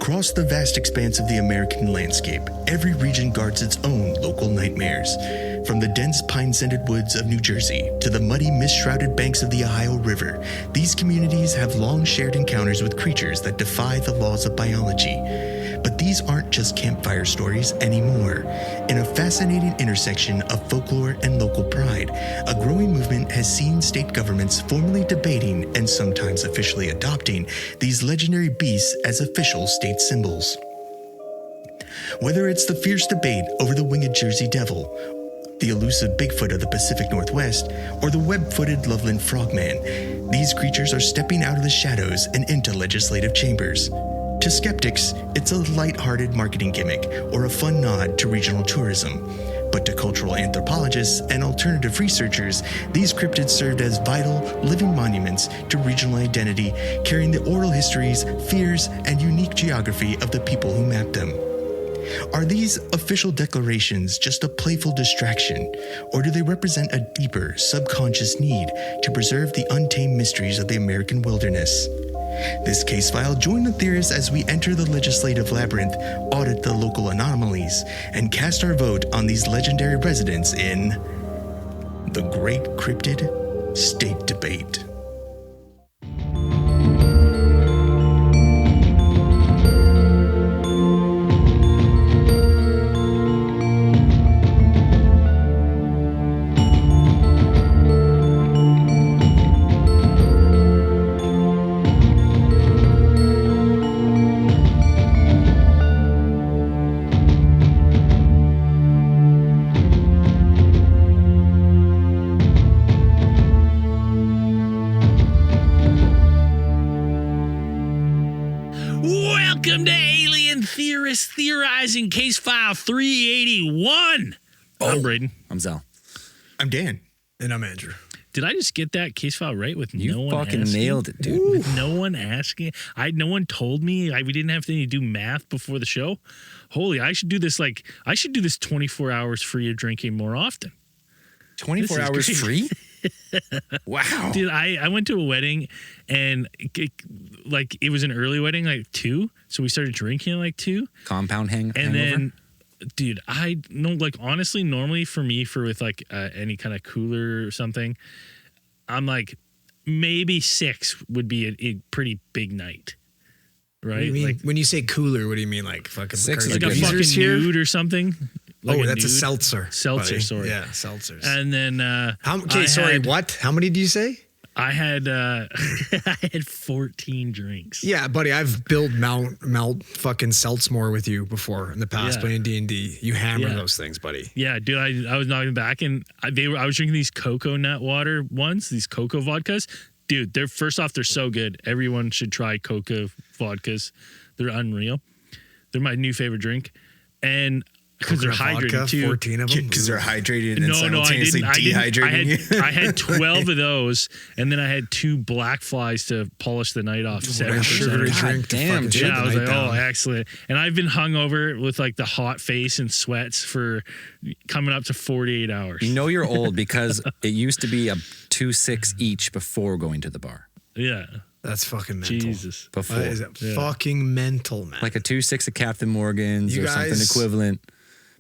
Across the vast expanse of the American landscape, every region guards its own local nightmares. From the dense pine-scented woods of New Jersey to the muddy, mist-shrouded banks of the Ohio River, these communities have long shared encounters with creatures that defy the laws of biology. But these aren't just campfire stories anymore. In a fascinating intersection of folklore and local pride, a growing movement has seen state governments formally debating and sometimes officially adopting these legendary beasts as official state symbols. Whether it's the fierce debate over the winged Jersey Devil, the elusive Bigfoot of the Pacific Northwest, or the web-footed Loveland Frogman, these creatures are stepping out of the shadows and into legislative chambers. To skeptics, it's a light-hearted marketing gimmick or a fun nod to regional tourism. But to cultural anthropologists and alternative researchers, these cryptids served as vital, living monuments to regional identity, carrying the oral histories, fears, and unique geography of the people who mapped them. Are these official declarations just a playful distraction, or do they represent a deeper, subconscious need to preserve the untamed mysteries of the American wilderness? This case file, join the theorists as we enter the legislative labyrinth, audit the local anomalies, and cast our vote on these legendary residents in the Great Cryptid State Debate. Theorizing case file 381. I'm Braden. I'm Zal. I'm Dan. And I'm Andrew. Did I just get that case file right with you no one fucking asking? nailed it, dude. With no one asking. No one told me. We didn't have to do math before the show. Holy, I should do this 24 hours free of drinking more often. 24 hours great. free? Wow. Dude, I went to a wedding and it was an early wedding, 2. So we started drinking at 2. Compound hangover? And then, dude, I know, honestly, normally for me, with any kind of cooler or something, I'm maybe 6 would be a pretty big night. Right? When you say cooler, what do you mean? Fucking 6 is a fucking nude or something? That's a seltzer. Seltzer, buddy. sorry. Yeah, seltzers. And then what? How many did you say? I had I had 14 drinks. Yeah, buddy, I've built Mount fucking Seltzmore with you before in the past playing D&D. You hammer those things, buddy. Yeah, dude, I was knocking back and I was drinking these coconut water ones, these cocoa vodkas. Dude, they're so good. Everyone should try cocoa vodkas. They're unreal. They're my new favorite drink. And because they're hydrated vodka, too. 14 of them? Because they're hydrated and simultaneously dehydrating you. I had 12 of those, and then I had 2 black flies to polish the night off. 7%. Sugary drink. Damn, dude. Yeah, I was oh, excellent. And I've been hungover with the hot face and sweats for coming up to 48 hours. You know you're old because it used to be a 2-6 each before going to the bar. Yeah. That's fucking mental. Jesus. Before. That is fucking mental, man. A 2-6 of Captain Morgan's or something equivalent.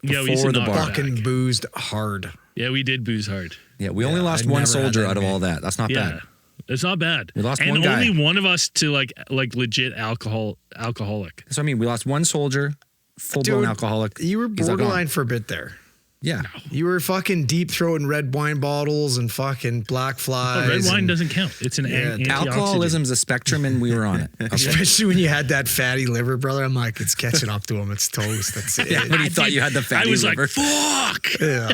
Yeah, we used to the bar. Fucking boozed hard. Yeah, we did booze hard. Yeah, we only lost one soldier out of all that. That's not bad. It's not bad. We lost and one guy. only one of us to legit alcoholic. So I mean, we lost one soldier, full-blown alcoholic. You were borderline for a bit there. Yeah. No. You were fucking deep throating red wine bottles and fucking black flies. Red wine doesn't count. It's an antioxidant. Alcoholism's a spectrum and we were on it. Okay? Especially when you had that fatty liver, brother. I'm like, it's catching up to him. It's toast. That's it. Yeah, when you thought you had the fatty liver. I was fuck. Yeah.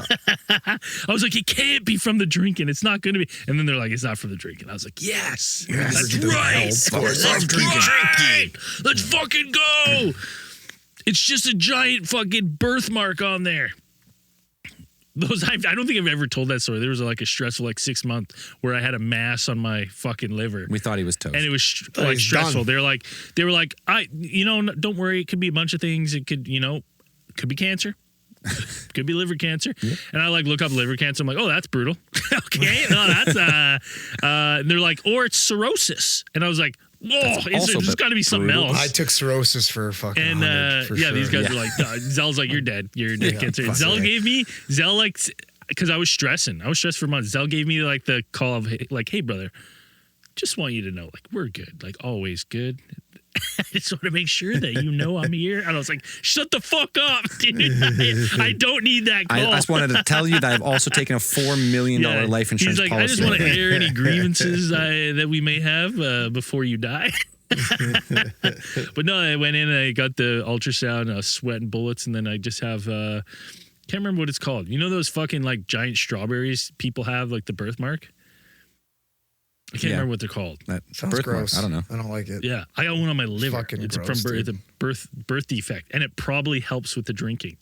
I was it can't be from the drinking. It's not going to be. And then they're it's not from the drinking. I was yes. That's right. Let's drinking. Let's fucking go. It's just a giant fucking birthmark on there. I don't think I've ever told that story. There was a stressful 6 month where I had a mass on my fucking liver. We thought he was toast, and it was stressful. They were like, don't worry. It could be a bunch of things. It could, could be cancer, could be liver cancer. Yeah. And I look up liver cancer. I'm like, oh, that's brutal. Okay, no, that's and they're like, or it's cirrhosis. And I was like, There's got to be something else. I took cirrhosis for fucking and 100, for sure. these guys are like, Zell's like, you're dead. You're dead. Cancer. Zell gave me because I was stressing. I was stressed for months. Zell gave me like the call of like, hey brother, just want you to know, like, we're good, like always good. I just want to make sure that you know I'm here. And I was like, shut the fuck up, dude. I don't need that call. I just wanted to tell you that I've also taken a $4 million life insurance He's like, policy. I just want to air any grievances that we may have before you die. But no, I went in and I got the ultrasound, I was sweating bullets, and then I just have can't remember what it's called. You know those fucking like giant strawberries people have, like the birthmark? I can't remember what they're called. That sounds gross. I don't know. I don't like it. Yeah, I got one on my liver. Fucking It's gross, from birth defect, and it probably helps with the drinking.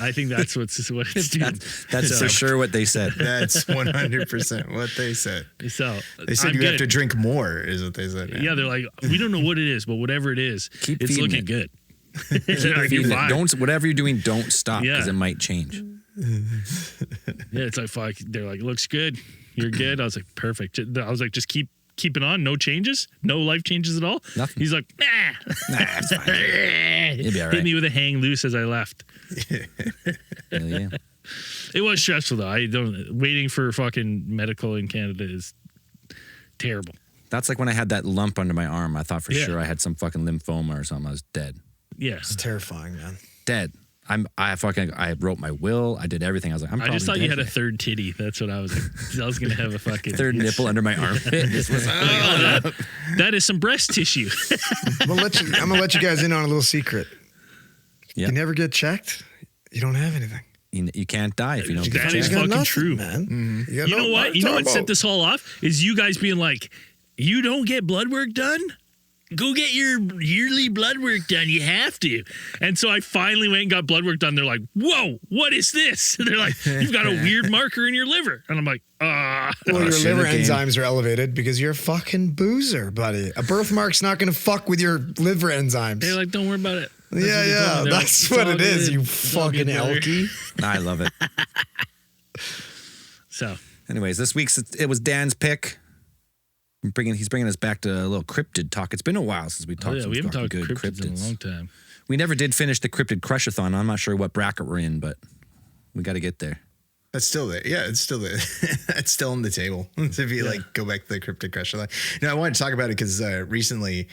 I think that's what it's doing. That's for sure what they said. That's 100% what they said. So They said I'm you good. have to drink more, is what they said. Yeah, they're like, we don't know what it is, but whatever it is, Keep it's feeding looking it. good. They're like, you're fine. Don't whatever you're doing, don't stop because it might change. Yeah, it's like fuck. They're like, looks good. You're good. I was like, perfect. I was like, just keep it on. No changes. No life changes at all. Nothing. He's like, nah, it's fine. You'll be all right. Hit me with a hang loose as I left. Hell yeah. It was stressful though. Waiting for fucking medical in Canada is terrible. That's like when I had that lump under my arm. I thought for sure I had some fucking lymphoma or something. I was dead. Yeah, It's terrifying, man. Dead. I wrote my will. I did everything. I was like, I just thought you had a third titty. That's what I was like. I was gonna have a fucking third nipple under my armpit. that is some breast tissue. I'm gonna let you guys in on a little secret. Yeah. You never get checked. You don't have anything. You can't die if you don't get That checked. is You got fucking nothing, true. man. You know what? You know what set this all off is you guys being like, you don't get blood work done? Go get your yearly blood work done. You have to. And so I finally went and got blood work done. They're like, whoa, what is this? And they're like, you've got a weird marker in your liver. And I'm like, Well, your liver enzymes are elevated because you're a fucking boozer, buddy. A birthmark's not gonna fuck with your liver enzymes. They're like, don't worry about it. Yeah, that's what it is, you fucking elky. I love it. So, anyways, this week's it was Dan's pick. He's bringing us back to a little cryptid talk. It's been a while since we talked. we haven't some talked fucking good cryptids in a long time. We never did finish the cryptid crush-a-thon. I'm not sure what bracket we're in, but we got to get there. That's still there. Yeah, it's still there. It's still on the table. If you go back to the cryptid crush. No, I wanted to talk about it because recently,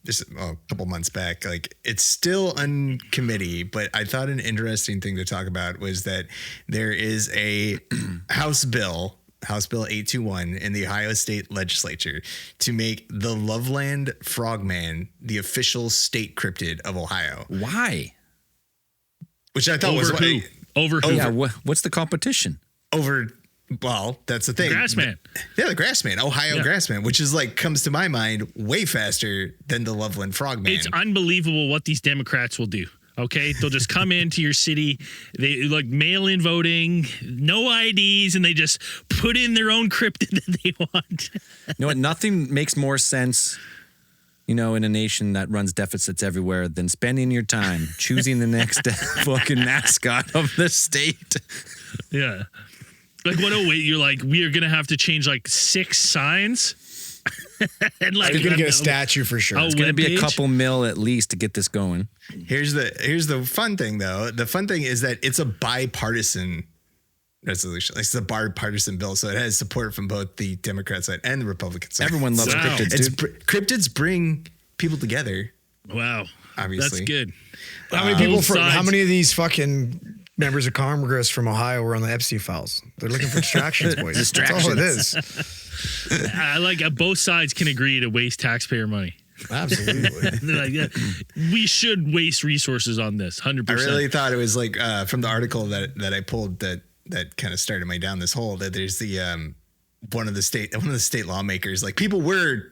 just a couple months back, like it's still on committee, but I thought an interesting thing to talk about was that there is a House Bill 821 in the Ohio State Legislature to make the Loveland Frogman the official state cryptid of Ohio. Why? Which I thought Over was who? Over who? Yeah, what's the competition? Well, that's the thing. Grassman. Yeah, the Grassman, Ohio Grassman, which is like comes to my mind way faster than the Loveland Frogman. It's unbelievable what these Democrats will do. Okay, they'll just come into your city, they like mail-in voting, no IDs, and they just put in their own cryptid that they want. You know what? Nothing makes more sense, in a nation that runs deficits everywhere than spending your time choosing the next fucking mascot of the state. Yeah. Like, you're like, we are going to have to change like 6 signs. And like, You're gonna get a statue for sure. It's going to be a couple mil at least to get this going. Here's the fun thing, though. The fun thing is that it's a bipartisan resolution. It's a bipartisan bill, so it has support from both the Democrat side and the Republican side. Everyone loves cryptids, dude. Cryptids bring people together. Wow. Obviously. That's good. How many of these fucking members of Congress from Ohio were on the Epstein files? They're looking for distractions, boys. That's all it is. I like both sides can agree to waste taxpayer money. Absolutely. They're like, yeah, we should waste resources on this. 100%. I really thought it was like from the article that I pulled that kind of started me down this hole, that there's the one of the state lawmakers, like people were,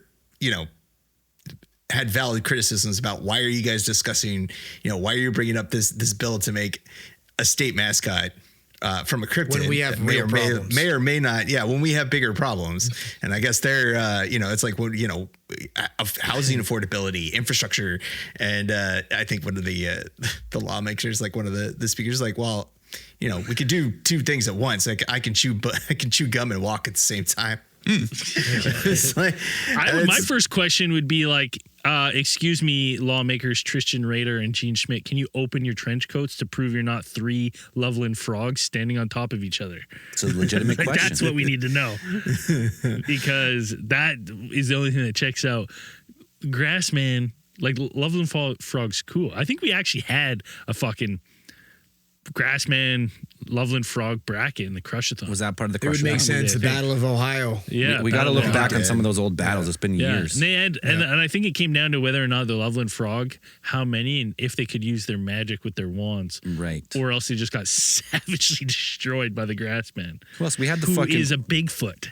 had valid criticisms about why are you guys discussing, why are you bringing up this bill to make a state mascot from a cryptid when we have real problems. may or may not. Yeah. When we have bigger problems. And I guess they're, it's like, housing affordability, infrastructure. And I think one of the lawmakers, like one of the speakers, like, well, we could do 2 things at once. Like I can chew gum and walk at the same time. It's like, My first question would be like, excuse me, lawmakers Tristan Rader and Gene Schmidt, can you open your trench coats to prove you're not 3 Loveland frogs standing on top of each other? It's a legitimate Like, question. that's what we need to know. Because that is the only thing that checks out. Grassman, like Loveland Frog's cool. I think we actually had a fucking Grassman Loveland Frog bracket in the Crushathon. Was that part of the It would question? make sense. The Battle of Ohio. Yeah, We got to look Battle back of- on some of those old battles. It's been Yeah, years. and they had, and I think it came down to whether or not the Loveland Frog, how many, and if they could use their magic with their wands, Right. or else they just got savagely destroyed by the Grassman. Plus, we had the Who fucking. is a Bigfoot?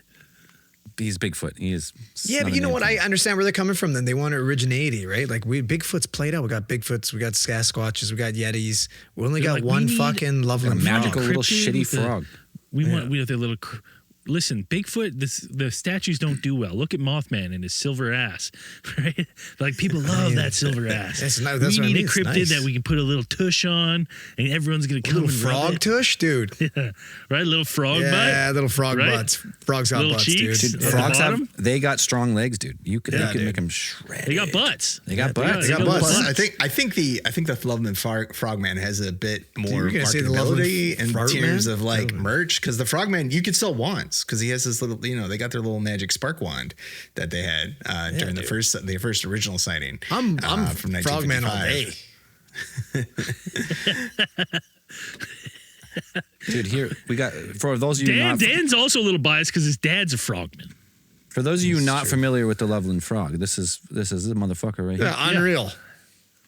He's Bigfoot. He is. Yeah, but you know what? I understand where they're coming from. Then they want originality, right? Like Bigfoot's played out. We got Bigfoots, we got Sasquatches, we got Yetis. We only They're got like, we one need fucking A Loveland magical frog. little Cryptid shitty with the- frog. We want the little. Listen, Bigfoot. The statues don't do well. Look at Mothman and his silver ass, right? Like people love that silver ass. That's we what I need mean. a It's cryptid nice. that we can put a little tush on, and everyone's gonna come Little and rub frog it. tush, dude. Right, little frog Yeah, butt. little frog Right? butts. Frogs got Little butts, cheeks. dude. At the Frogs bottom? they got strong legs, dude. They Yeah, could dude. make them shred. They got butts. They got butts. They got butts. I think the Loveland Frogman has a bit more were gonna say the Loveland marketability in Frogman? terms of like merch, because the Frogman you could sell wands because he has this little, they got their little magic spark wand that they had during the first original sighting. I'm from Frogman all 1955. day. Dude, here we got for those of you Dan's also a little biased because his dad's a frogman. for those of you not familiar with the Loveland Frog, this is the motherfucker right here. Yeah, unreal.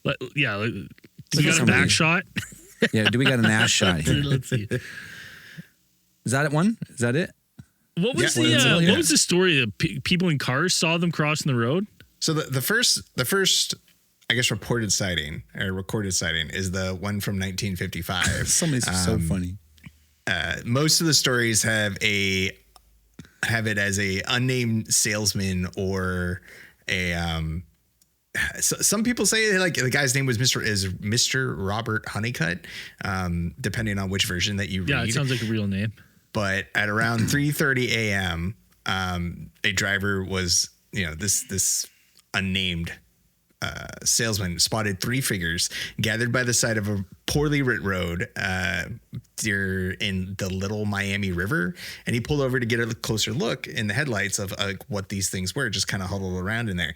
You Look at got a somebody. back shot. Yeah, do we got an ass shot here? Let's see. Is that one? Is that it? What was Yeah. what was the story? The people in cars saw them crossing the road. So the first I guess reported sighting or recorded sighting is the one from 1955. Somebody's so funny. Most of the stories have it as a unnamed salesman or a some people say like the guy's name was Mr. Robert Honeycutt, depending on which version that you read. Yeah, it sounds like a real name. But at around 3:30 a.m., a driver was, this unnamed salesman spotted 3 figures gathered by the side of a poorly lit road in the Little Miami River, and he pulled over to get a closer look in the headlights of what these things were, just kind of huddled around in there.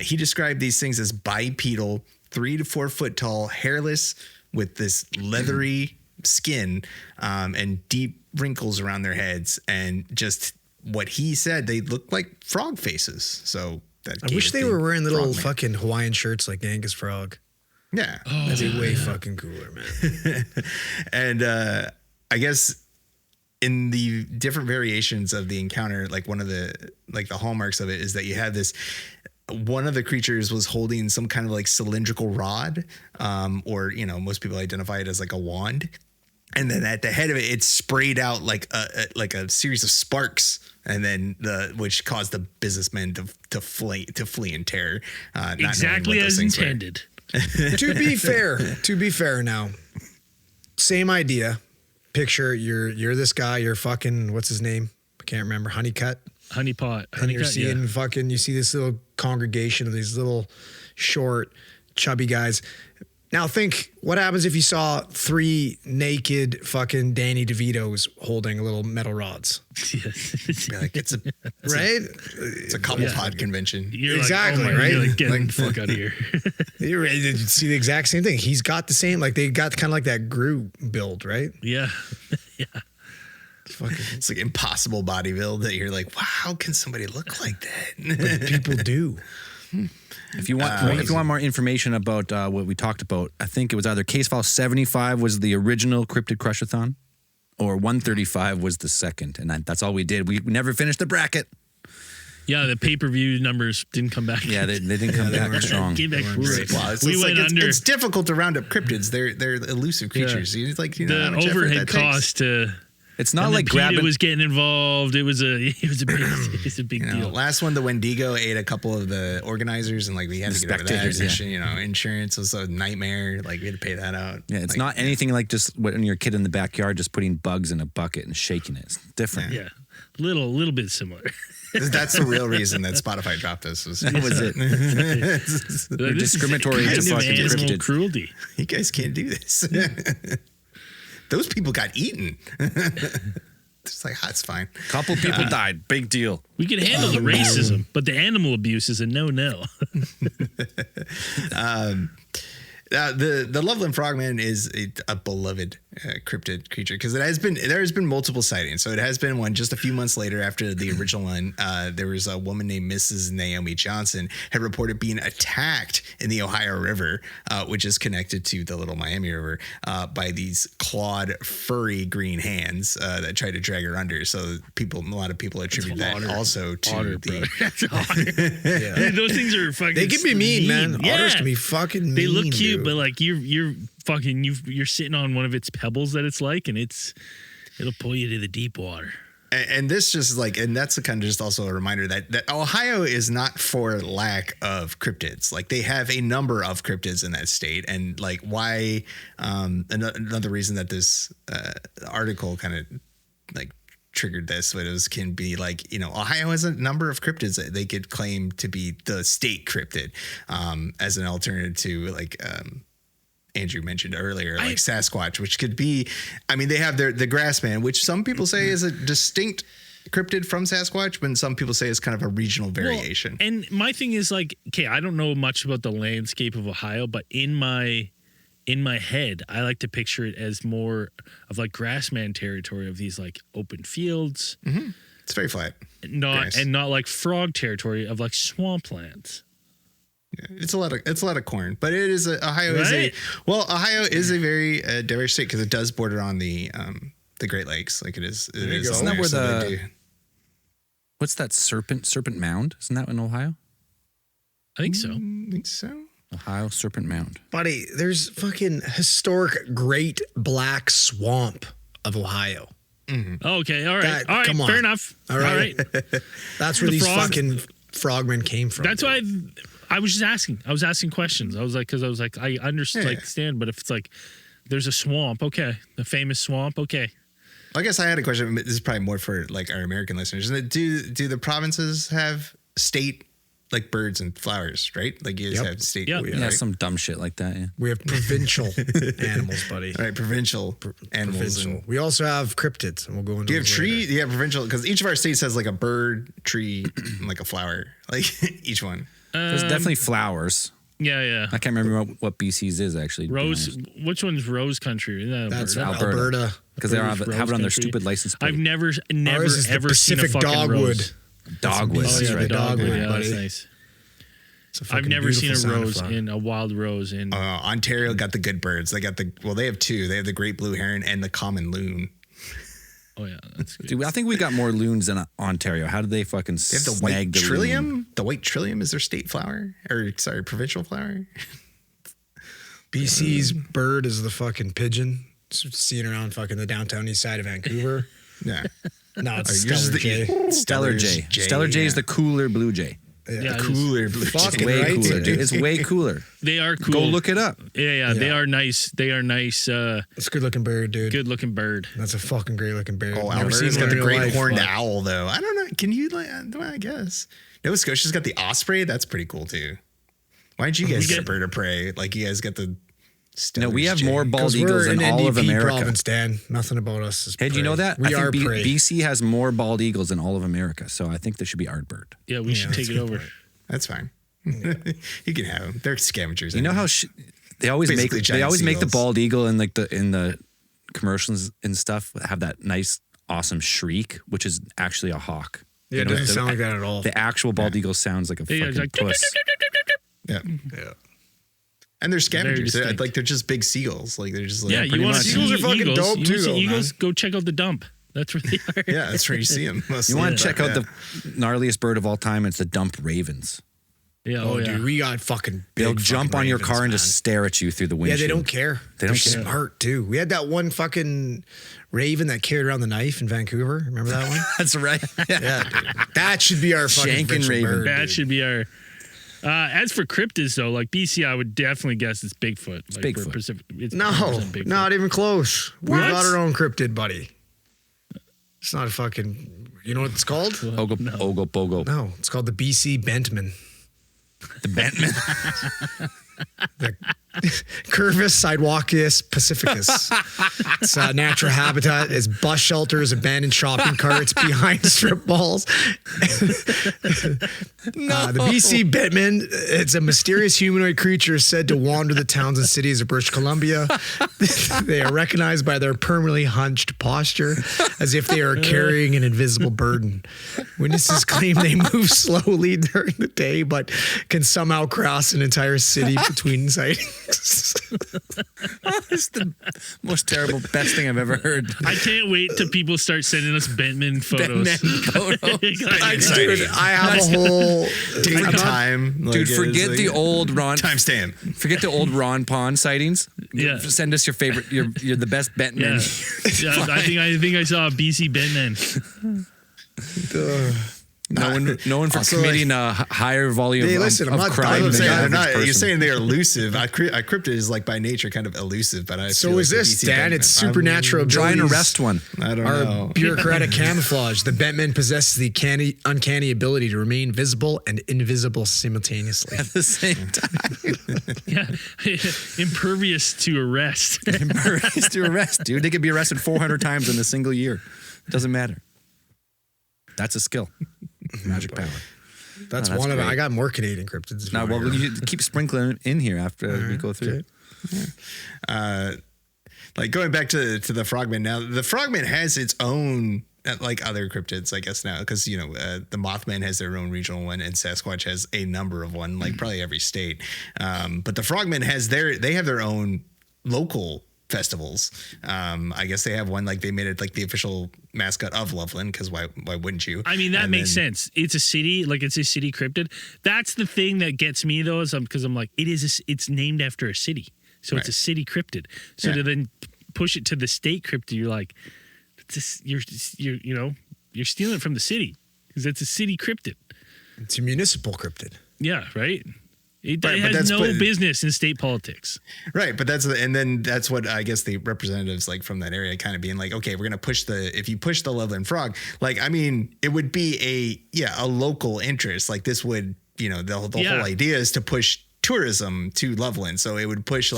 He described these things as bipedal, 3 to 4 foot tall, hairless, with this leathery skin and deep wrinkles around their heads, and just what he said, they looked like frog faces. So that I gave wish it they the were wearing little Frogman. fucking Hawaiian shirts like Angus Frog. Yeah. That'd be way fucking cooler, man. And I guess in the different variations of the encounter, like one of the hallmarks of it is that you have this. One of the creatures was holding some kind of like cylindrical rod, or most people identify it as like a wand, and then at the head of it, it sprayed out like a series of sparks, and then which caused the businessmen to flee in terror. Not knowing Exactly what those as things were. intended. To be fair now, same idea. Picture you're this guy, you're fucking, what's his name? I can't remember. Honeycutt. Honeypot. And you're Honeycut, seeing yeah. fucking, you see this little congregation of these little short, chubby guys. Now think, what happens if you saw 3 naked fucking Danny DeVitos holding little metal rods? Yes. Be like, it's a couple pod convention. You're Exactly, like, oh my, right? You're like, get the fuck out of here. You see the exact same thing. He's got the same, like they got kind of like that Gru build, right? Yeah. It's like impossible body build that you're like, wow, how can somebody look like that? People do. If you want more information about what we talked about, I think it was either case file 75 was the original Cryptid Crushathon, or 135 was the second, and that's all we did. We never finished the bracket. Yeah, the pay-per-view numbers didn't come back. Yeah, they didn't come back strong. Came back great. Wow, it's We like went under it's difficult to round up cryptids. They're elusive creatures. You like how the much effort overhead that takes? cost to. It's not and like then PETA grabbing. was getting involved. It was a big deal. Last one, the Wendigo ate a couple of the organizers, and like we had to get over that. spectators, Insurance was a nightmare. Like we had to pay that out. Yeah, it's Like, not anything like just when you're a kid in the backyard just putting bugs in a bucket and shaking it. It's different. Yeah. little bit similar. That's the real reason that Spotify dropped us. That was it. They're discriminatory to fucking animal cryptids. cruelty. You guys can't do this. Those people got eaten. It's like, it's fine. Couple people died. Big deal. We can handle the racism, but the animal abuse is a no-no. The Loveland Frogman is a beloved cryptid creature because there has been multiple sightings. So it has been one just a few months later after the original one. There was a woman named Mrs. Naomi Johnson had reported being attacked in the Ohio River, which is connected to the Little Miami River, by these clawed, furry green hands that tried to drag her under. So a lot of people attribute that also to Otter, the. That's otter. Yeah. Those things are fucking. They can be mean, man. Yeah. Otters can be fucking mean. They look cute, dude. but like you're fucking you're sitting on one of its pebbles that it's like, and it'll pull you to the deep water. And this just like, and that's kind of just also a reminder that Ohio is not for lack of cryptids. Like they have a number of cryptids in that state, and like why another reason that this article kind of like triggered this, but can be like, Ohio has a number of cryptids that they could claim to be the state cryptid, as an alternative to like Andrew mentioned earlier, like Sasquatch, which could be, they have the Grassman, which some people say is a distinct cryptid from Sasquatch, but some people say it's kind of a regional variation. Well, and my thing is like, okay, I don't know much about the landscape of Ohio, but in my head, I like to picture it as more of like Grassman territory of these like open fields. Mm-hmm. It's very flat. Not like frog territory of like swamplands. Yeah, it's a lot of corn, but it is Ohio is a very diverse state because it does border on the Great Lakes. Like it is. Isn't that where what's that serpent mound? Isn't that in Ohio? I think so. I think so. Ohio Serpent Mound. Buddy, there's fucking historic Great Black Swamp of Ohio. Mm-hmm. Okay, all right. All right, come on. Fair enough. All right. That's where these fucking frogmen came from. That's why I was just asking. I was asking questions. I was like, I understand, but if it's like there's a swamp, okay, the famous swamp, okay. I guess I had a question. This is probably more for like our American listeners. Do the provinces have state like birds and flowers, right? Like you guys have state. Yeah, right? Some dumb shit like that. Yeah. We have provincial animals, buddy. All right, provincial animals. Provincial. We also have cryptids, and we'll go into. Do you have tree? Yeah, provincial, because each of our states has like a bird, tree, and like a flower, like each one. There's definitely flowers. Yeah. I can't remember what BC's is actually. Rose. Which one's Rose Country? That's Alberta. Because they have it on their stupid license plate. I've never ever seen a fucking dogwood. Dogwood. That's right. Dogwood, yeah, buddy. that's nice. I've never seen a rose in a wild rose in Ontario. Got the good birds. They have two. They have the great blue heron and the common loon. Oh yeah, that's good. Dude, I think we got more loons than Ontario. How did they fucking They have the snag white the trillium? loon? The white trillium is their state flower, or sorry, provincial flower. BC's bird is the fucking pigeon. Seen around fucking the downtown east side of Vancouver. Yeah. No, it's Stellar J. Stellar J. Stellar J is the cooler blue jay. Yeah, cooler blue jay. Fucking Way right, cooler, dude. dude. It's way cooler. They are cool. Go look it up. Yeah, they are nice. They are nice. It's a good looking bird, dude. Good looking bird. That's a fucking great looking bird. Oh, Never seen Alberta's one got the in real great life, horned but- owl, though. I don't know. Can you I guess. Nova Scotia's got the osprey. That's pretty cool too. Why don't you guys get a bird of prey? Like you guys got the. No, we have more bald 'Cause eagles we're in an all of NDP America. province, Dan. Nothing about us is Hey, do you prey. know that? We I are think prey. BC has more bald eagles in all of America, so I think there should be our bird. Yeah, we should take it over. That's fine. You can have them. They're scavengers. You know how they always make Basically they giant always make the seagulls. bald eagle in like in the commercials and stuff have that nice awesome shriek, which is actually a hawk. Yeah, it doesn't sound like that at all. The actual bald eagle sounds like a Yeah, fucking it's like, puss. Yeah. Yeah. And they're scavengers. They're, distinct. like they're just big seagulls. Like they're just like Yeah, you want to see Eagles are fucking eagles? dope You too, wanna see though, eagles? man. Go check out the dump. That's where they are. Yeah, that's where you see them. You want to check out the gnarliest bird of all time? It's the dump ravens. Yeah, Oh, yeah. dude, we got fucking big They'll jump fucking on your ravens, car and man. just stare at you through the Yeah, windshield. they don't care. They They're don't care. smart too. We had that one fucking raven that carried around the knife in Vancouver. Remember that one? That's right. Yeah, dude. That should be our fucking Shanking provincial raven. bird, That dude. should be our. As for cryptids, though, like BC, I would definitely guess it's Bigfoot. It's Bigfoot. It's No, 100% Bigfoot. not even close. What? We've got our own cryptid, buddy. It's not a fucking. You know what it's called? Ogopogo. No, it's called the BC Bentman. The Bentman. The Curvus sidewalkus pacificus. Its natural habitat is bus shelters, abandoned shopping carts behind strip malls. The BC Bentman, it's a mysterious humanoid creature said to wander the towns and cities of British Columbia. They are recognized by their permanently hunched posture, as if they are carrying an invisible burden. Witnesses claim they move slowly during the day, but can somehow cross an entire city between sightings. It's the most terrible, best thing I've ever heard. I can't wait till people start sending us Bentman photos. Dude, I have a whole Date and time. Dude, forget the old Ron. Timestamp. Forget the old Ron Pond sightings. Yeah. Send us your favorite. You're the best Bentman. Yeah. I think I saw a BC Bentman. No one for Also, committing a higher volume Hey, of, listen, I'm of not crime dying. than the They're average not, person. you're saying they're elusive. A cryptid is like by nature kind of elusive, but I So feel is like this, the BC Dan? Bentman- It's supernatural Try and abilities. arrest one. I don't Our know. bureaucratic camouflage. The Bentman possesses the uncanny ability to remain visible and invisible simultaneously. At the same time. Yeah. Impervious to arrest. Impervious to arrest, dude. They could be arrested 400 times in a single year. Doesn't matter. That's a skill. Magic power. That's that's one of it. great. I got more Canadian cryptids. if Now, you well, want to hear. you keep sprinkling in here after we go through. Okay. Like going back to the frogman. Now the frogman has its own like other cryptids, I guess now, because the Mothman has their own regional one, and Sasquatch has a number of one, like probably every state. But the frogman has they have their own local festivals. I guess they have one, like they made it like the official mascot of Loveland, because why wouldn't you? I mean, that And makes then- sense. It's a city, like it's a city cryptid. That's the thing that gets me though, is because I'm like, it's named after a city, so it's a city cryptid. So to then push it to the state cryptid, you're like, you're stealing it from the city because it's a city cryptid. It's a municipal cryptid. Yeah, right. It Right, but has that's- no but- business in state politics. Right, but that's what I guess the representatives like from that area kind of being like, okay, we're gonna if you push the Loveland frog, like I mean, it would be a local interest. Like this would, the whole idea is to push tourism to Loveland, so it would push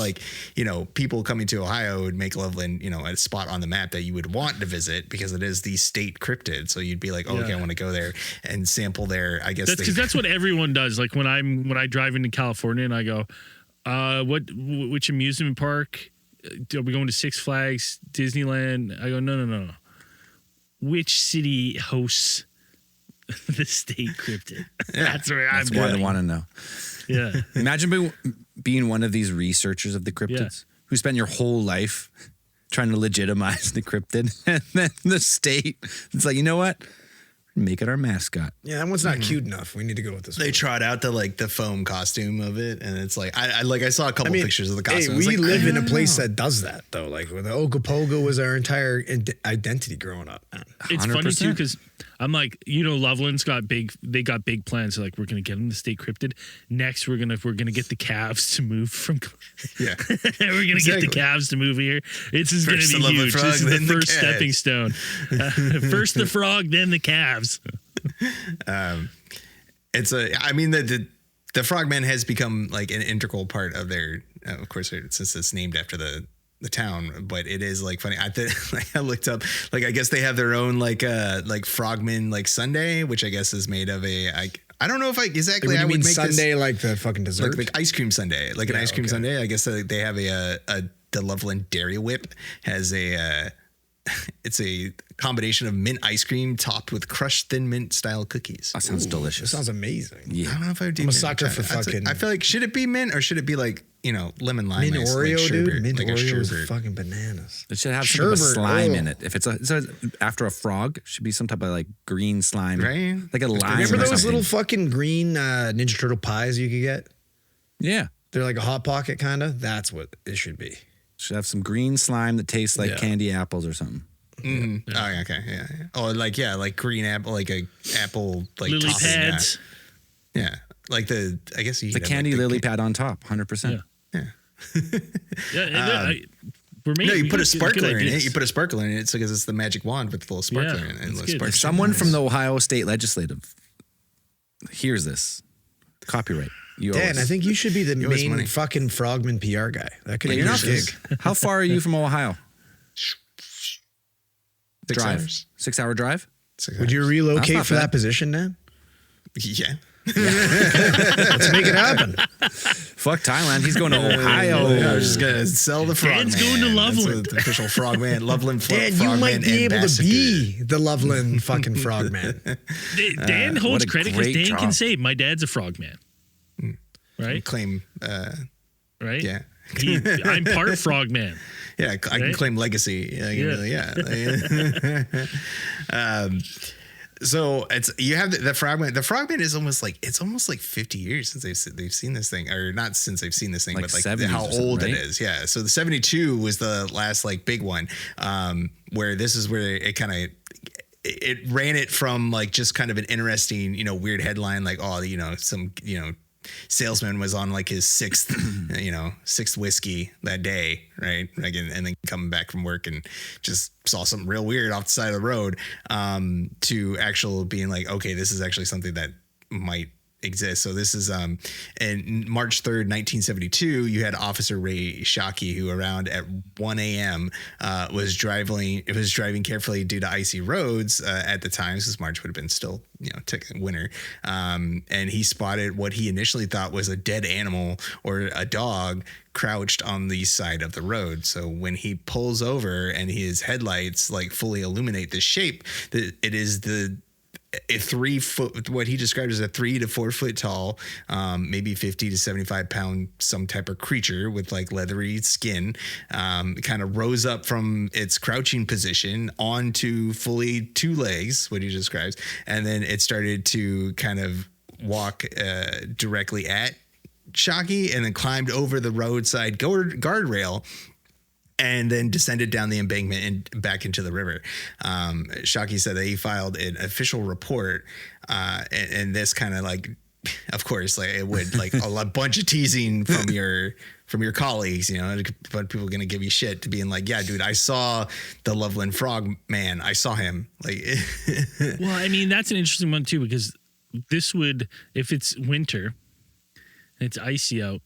people coming to Ohio would make Loveland a spot on the map that you would want to visit because it is the state cryptid. So you'd be like, okay, I want to go there and sample there. I guess That's because that's what everyone does. Like when I drive into California and I go, which amusement park? Are we going to Six Flags, Disneyland? I go, no. Which city hosts the state cryptid? That's where I'm That's what I going. want to know. Yeah. Imagine being one of these researchers of the cryptids who spent your whole life trying to legitimize the cryptid, and then the state, it's like, you know what? Make it our mascot. Yeah, that one's not cute enough. We need to go with this They one. trot out the foam costume of it, and it's like I saw a couple pictures of the costume. Hey, I was we like, live I in a don't place know. that does that though. Like the Ogopogo was our entire identity growing up. Man. It's funny too 100%. because I'm like, Loveland's got big plans. So like, we're gonna get them the state cryptid. Next, we're gonna get the calves to move from. Yeah. We're gonna get the calves to move here. It's just First gonna the be Loveland huge. frog, This is then the the first stepping stone. First the frog, then the calves. The frogman has become like an integral part of their, of course, since it's named after the town, but it is like funny. I looked up, like, I guess they have their own like frogman like sundae, which I guess is made of I don't know if exactly I would make Sunday like the fucking this dessert. like ice cream sundae, like an ice cream sundae. I guess they have the Loveland Dairy Whip has it's a combination of mint ice cream topped with crushed thin mint style cookies. That sounds That delicious. sounds amazing. Yeah. I don't know if I would do I'm a mint. sucker for That's fucking- I feel like, should it be mint or should it be like, lemon lime Mint ice, Oreo, like sherbet, dude. Mint like a Oreo is sherbet. fucking bananas. It should have some type of Sherbet, slime oh. in it. If it's after a frog, it should be some type of like green slime, Right? like a lime. Remember or those something. little fucking green Ninja Turtle pies you could get? Yeah, They're like a Hot Pocket kind of. That's what it should be. should have some green slime that tastes like Yeah. candy apples or something. Mm-hmm. Oh, yeah, okay, yeah. Oh, like green apple, like a apple, like Lily topping, pads. Yeah, like I guess you The could have, candy like, lily pad on top, 100%. Yeah. Yeah. Yeah, No, you put a sparkler in it. You put a sparkler in it. It's because it's the magic wand with the little sparkler in it. And If someone from the Ohio State Legislative hears this, copyright. Dan, I think you should be the main fucking Frogman PR guy. That could be your gig. How far are you from Ohio? 6 hours. 6 hour drive? Would you relocate for that position, Dan? Yeah. Let's make it happen. Fuck Thailand. He's going to Ohio. I was just gonna sell the Frogman. Dan's going to Loveland. That's the official Frogman. Loveland Dan, Frogman. you might be able to be the Loveland fucking Frogman. Dan holds credit because Dan job. can say, "My dad's a frogman." Right? Claim. Right? Yeah. I'm part frogman. Yeah, I can claim legacy. Yeah. So you have the Frogman. The Frogman is almost like 50 years since they've seen this thing, or not since they've seen this thing, but like how old it is. Yeah. So the 72 was the last like big one, where this is where it kind of. It ran it from like just kind of an interesting, weird headline, like, some, salesman was on like his sixth whiskey that day, right? Like, and then coming back from work and just saw something real weird off the side of the road, to actual being like, okay, this is actually something that might exist. So this is in March 3rd, 1972, you had Officer Ray Shockey, who around at 1 a.m. was driving carefully due to icy roads at the time. This March would have been still winter, and he spotted what he initially thought was a dead animal or a dog crouched on the side of the road. So when he pulls over and his headlights like fully illuminate the shape, it is a 3 foot, what he described as a 3 to 4 foot tall, maybe 50 to 75 pound, some type of creature with like leathery skin, kind of rose up from its crouching position onto fully 2 legs, what he describes. And then it started to kind of walk directly at Shockey and then climbed over the roadside guardrail and then descended down the embankment and back into the river. Shockey said that he filed an official report, and this kind of like, of course, like it would like a bunch of teasing from your colleagues, but people are gonna give you shit to being like, yeah, dude, I saw the Loveland Frogman. I saw him. Like, well, I mean, that's an interesting one too, because this would, if it's winter and it's icy out,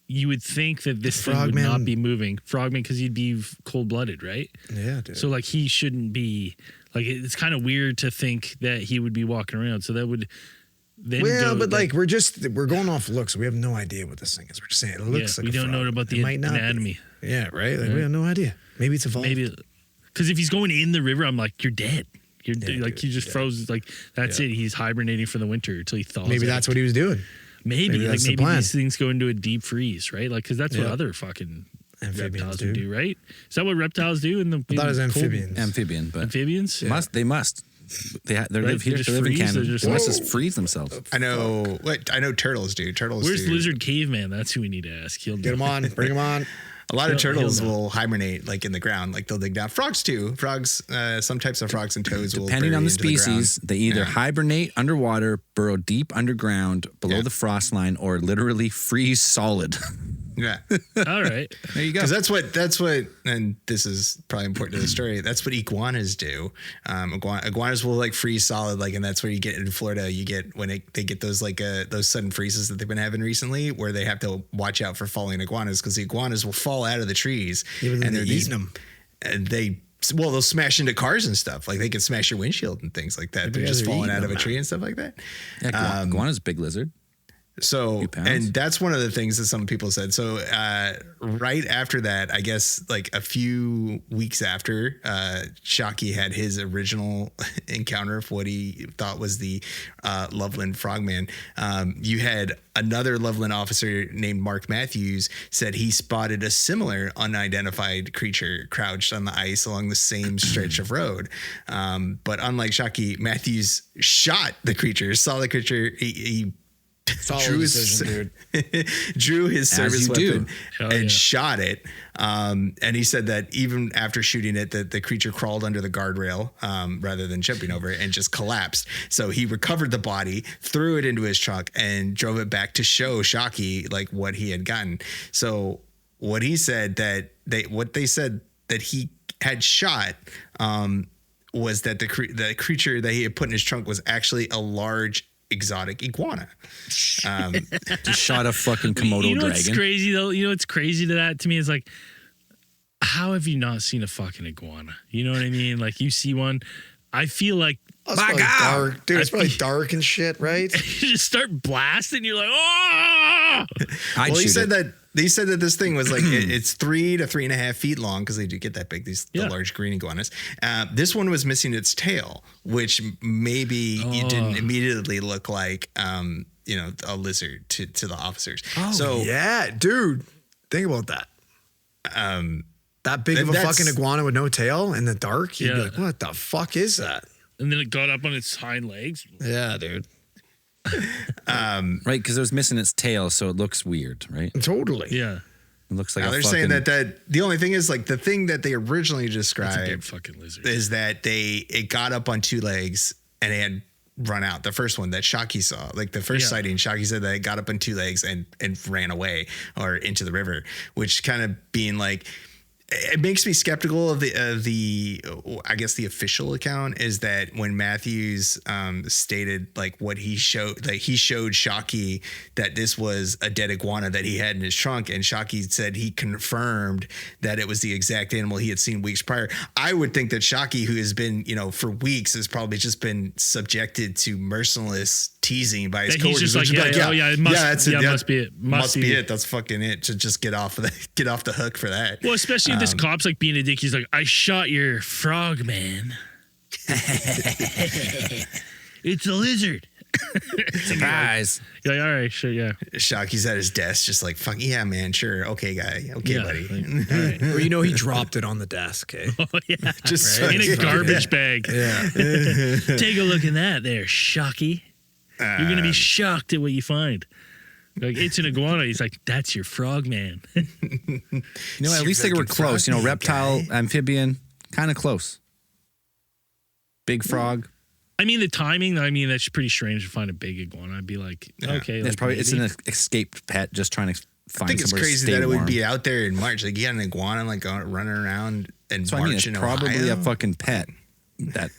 you would think that this thing would not be moving. Frogman, because he'd be cold-blooded, right? Yeah, dude. So, like, he shouldn't be... Like, it's kind of weird to think that he would be walking around. So that would... Then we're going off looks. We have no idea what this thing is. We're just saying it looks like we don't know about the anatomy. Yeah, right? Like, we have no idea. Maybe it's evolved. Maybe... Because if he's going in the river, I'm like, you're dead. Like, he just froze. Like, that's it. He's hibernating for the winter until he thaws Maybe that's what he was doing. Maybe these things go into a deep freeze, right? Like, because that's what other fucking reptiles would do, right? Is that what reptiles do? I thought it was amphibians. Amphibians? Yeah. They must. They live here. They live in Canada. They must just freeze themselves. I know. I know turtles do. Where's Lizard Caveman? That's who we need to ask. He'll get him on. Bring him on. A lot of turtles will hibernate like in the ground, like they'll dig down. Frogs too. Frogs, some types of frogs and toads will. Depending on the species, they either hibernate underwater, burrow deep underground below the frost line, or literally freeze solid. Yeah. All right. There you go. Because that's what, and this is probably important to the story. That's what iguanas do. Iguanas will like freeze solid, like, and that's where you get in Florida. You get when they get those like those sudden freezes that they've been having recently, where they have to watch out for falling iguanas because the iguanas will fall out of the trees and they're eating them. And they'll smash into cars and stuff. Like they can smash your windshield and things like that. They're just falling out of a tree and stuff like that. Yeah, iguana's a big lizard. So, and that's one of the things that some people said. So, right after that, I guess like a few weeks after, Shockey had his original encounter of what he thought was the Loveland Frogman. You had another Loveland officer named Mark Matthews said he spotted a similar unidentified creature crouched on the ice along the same stretch of road. But unlike Shockey, Matthews saw the creature. He drew his service weapon and shot it. And he said that even after shooting it, that the creature crawled under the guardrail rather than jumping over it and just collapsed. So he recovered the body, threw it into his truck, and drove it back to show Shockey like what he had gotten. So what he said that they said that he had shot was that the creature that he had put in his trunk was actually a large exotic iguana. Just shot a fucking Komodo You know dragon. what's crazy though? You know what's crazy to that to me is like, how have you not seen a fucking iguana? You know what I mean? Like you see one, I feel like It's probably dark, dude. It's probably dark and shit, right? you just start blasting. You're like, oh! I'd shoot it. They said that this thing was like it's 3 to 3.5 feet long because they do get that big. The large green iguanas. This one was missing its tail, which maybe it didn't immediately look like a lizard to the officers. Oh, so yeah, dude. Think about that. That big of a fucking iguana with no tail in the dark. You'd be like, what the fuck is that? And then it got up on its hind legs. Yeah, dude. Right, because it was missing its tail, so it looks weird, right? Totally. Yeah. It looks like now a they're fucking... saying that the only thing is like the thing that they originally It's a big described fucking lizard. is that it got up on 2 legs and it had run out. The first one that Shockey saw, like the first sighting, Shockey said that it got up on 2 legs and ran away or into the river, which kind of being like, it makes me skeptical of the I guess the official account is that when Matthews stated like what he showed, like he showed Shockey that this was a dead iguana that he had in his trunk, and Shockey said he confirmed that it was the exact animal he had seen weeks prior. I would think that Shockey, who has been for weeks, has probably just been subjected to merciless teasing by his coworkers. He's just like, it must be it. Must be it. That's fucking it. To just get off the hook for that. Well, especially if this cop's like being a dick. He's like, I shot your frog man. It's a lizard. Surprise. You're like, all right, sure, yeah. Shockey's at his desk, just like, fuck yeah, man, sure, okay, guy, okay, buddy. Like, all right. Or he dropped it on the desk, eh? Oh yeah, Just in a garbage bag. Yeah. Take a look at that, there, Shockey. You're gonna be shocked at what you find. Like, it's an iguana. He's like, that's your frog man. At least they were close. Reptile, amphibian, kind of close. Big frog. I mean, the timing. I mean, that's pretty strange to find a big iguana. I'd be like, okay, It's like probably maybe. it's an escaped pet just trying to find. I think it's somewhere to crazy stay that it warm. would be out there in March. Like, you got an iguana like running around and So I mean, March it's in probably Ohio. a fucking pet that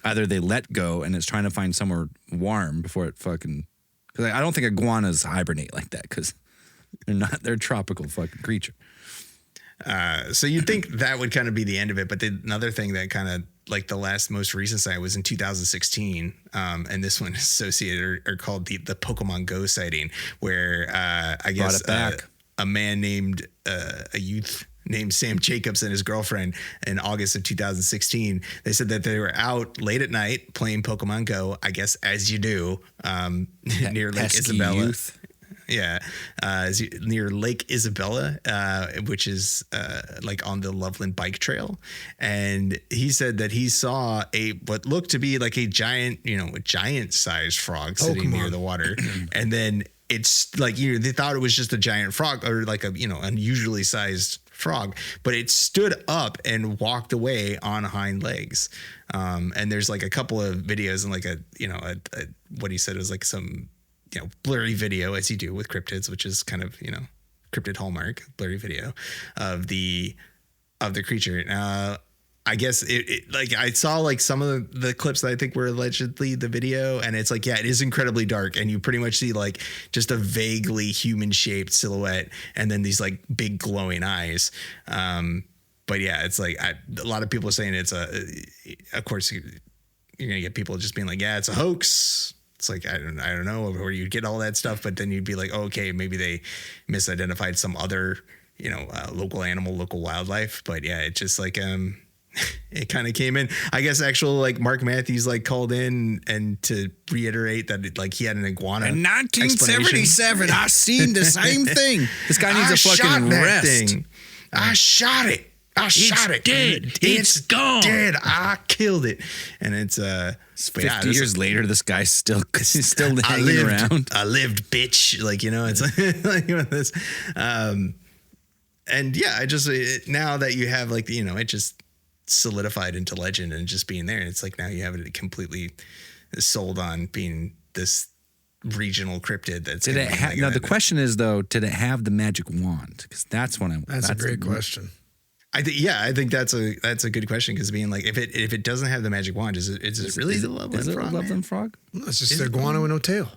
either they let go and it's trying to find somewhere warm before it fucking. Because I don't think iguanas hibernate like that because they're a tropical fucking creature. So you'd think that would kind of be the end of it. But another thing that kind of like the most recent sighting was in 2016. And this one is associated or called the Pokemon Go sighting, where I guess a man named a youth named Sam Jacobs and his girlfriend in August of 2016. They said that they were out late at night playing Pokemon Go, I guess as you do, near Lake Isabella. Youth. Yeah, near Lake Isabella, which is like on the Loveland Bike Trail, and he said that he saw what looked to be like a giant, a giant-sized frog sitting near the water, and then it's like they thought it was just a giant frog or like a unusually sized frog, but it stood up and walked away on hind legs. And there's like a couple of videos and like a what he said was like some blurry video, as you do with cryptids, which is kind of cryptid hallmark, blurry video of the creature. I guess it like I saw like some of the clips that I think were allegedly the video, and it's like, yeah, it is incredibly dark, and you pretty much see like just a vaguely human shaped silhouette, and then these like big glowing eyes. But yeah, it's like a lot of people are saying it's of course you're gonna get people just being like, yeah, it's a hoax. It's like, I don't know where you'd get all that stuff, but then you'd be like, oh, okay, maybe they misidentified some other, local animal, local wildlife. But yeah, it just like, it kind of came in, I guess, actual like Mark Matthews like called in and to reiterate that like he had an iguana. In 1977, I seen the same thing. This guy needs a fucking rest. I shot it. Shot it. Dead. It's gone. Dead. I killed it. And it's 50 years later, this guy's still hanging around. I lived, bitch. Like, it's like this. And yeah, I just now that you have like it just solidified into legend and just being there. It's like now you have it completely sold on being this regional cryptid that's Did it now the question is though, did it have the magic wand? Because that's a great question. I think that's a good question, because being like, if it doesn't have the magic wand, is it really the Loveland frog? No, it's just an iguana with no tail.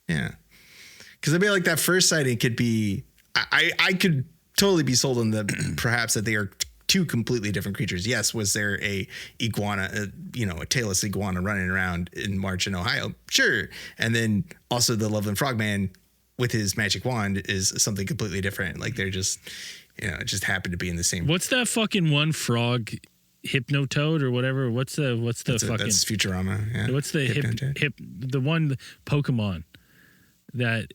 Yeah, because I mean, like that first sighting could be, I could totally be sold on the perhaps that they are two completely different creatures. Yes, was there a iguana, a tailless iguana running around in March in Ohio? Sure, and then also the Loveland Frogman with his magic wand is something completely different. Like they're just. It just happened to be in the same. What's that fucking one frog, Hypnotoad or whatever? What's the fucking? That's Futurama. Yeah. What's the the one Pokemon that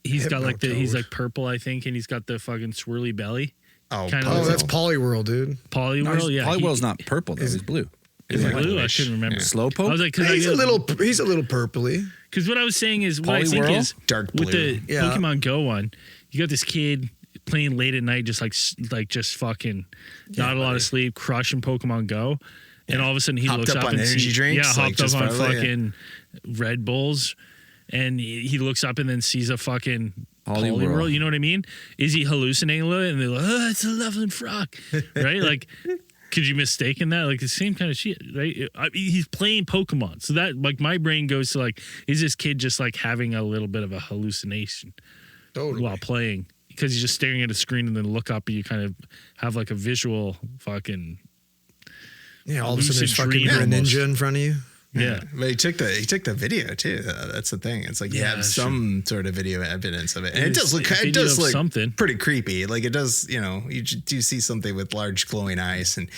he's got like he's like purple, I think, and he's got the fucking swirly belly. Oh, that's Poliwhirl, dude. Poliwhirl, yeah. Poliwhirl's not purple though; he's blue. Is it blue? I couldn't remember. Yeah. Slowpoke. I was like, he's a little purpley. Because what I was saying is, what I think is dark blue. With the Pokemon Go one, you got this kid playing late at night, just fucking not a lot of sleep, crushing Pokemon Go, and all of a sudden he hopped looks up on and energy drinks, hopped up on fucking Red Bulls, and he looks up and then sees a fucking Poliwhirl. You know what I mean? Is he hallucinating a little bit? And they're like, oh, it's a Loveland frog, right? Like, could you mistake that? Like the same kind of shit, right? He's playing Pokemon, so that like my brain goes to like, is this kid just like having a little bit of a hallucination while playing? Because he's just staring at a screen and then look up and you kind of have like a visual fucking all of a sudden there's fucking a ninja in front of you. Yeah. But he took the video too. That's the thing. It's like you have some sort of video evidence of it. And it does look something pretty creepy. Like it does, you do see something with large glowing eyes and,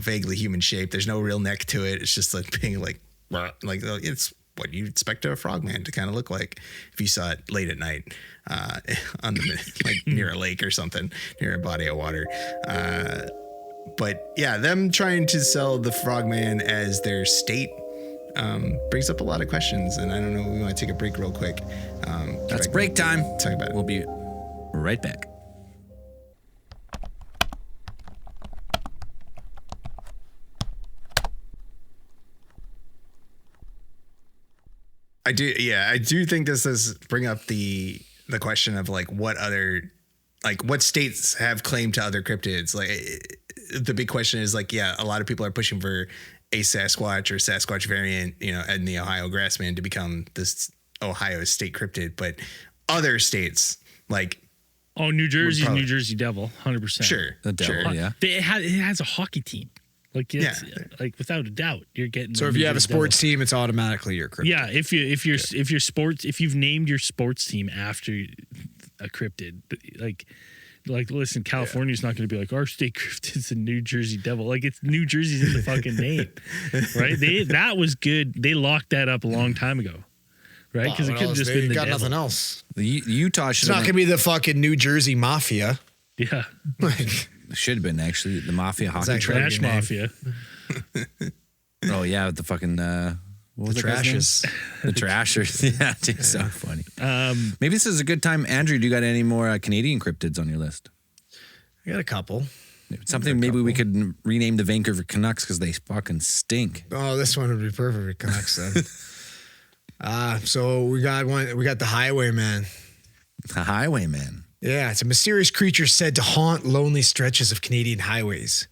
vaguely human shape. There's no real neck to it. It's just like being like it's what you expect a frogman to kind of look like if you saw it late at night on like near a lake or something, near a body of water. But yeah, them trying to sell the frogman as their state brings up a lot of questions. And I don't know, we want to take a break real quick. That's break time. Talk about it. We'll be right back. I do think this does bring up the question of like what states have claim to other cryptids. Like the big question is like, a lot of people are pushing for a Sasquatch or Sasquatch variant, in the Ohio grassman to become this Ohio state cryptid, but other states like New Jersey's New Jersey Devil, 100%. Sure, the Devil, yeah. It has a hockey team. Like like without a doubt, you're getting. So if you have a sports team, it's automatically your cryptid. Yeah, if you've named your sports team after a cryptid, like listen, California's not going to be like our state cryptid's the New Jersey Devil. Like it's New Jersey's in the fucking name, right? That was good. They locked that up a long time ago, right? Because it could have just been the got devil. Nothing else. The Utah should. It's not going to be the fucking New Jersey Mafia. Yeah. Should have been actually the Mafia hockey trash mafia. Oh yeah, the fucking what was the Trashers. The Trashers. Yeah, it's so funny. Maybe this is a good time. Andrew, do you got any more Canadian cryptids on your list? I got a couple. Something maybe we could rename the Vancouver Canucks because they fucking stink. Oh, this one would be perfect for Canucks then. So we got one. We got the Highwayman. The Highwayman. Yeah, it's a mysterious creature said to haunt lonely stretches of Canadian highways.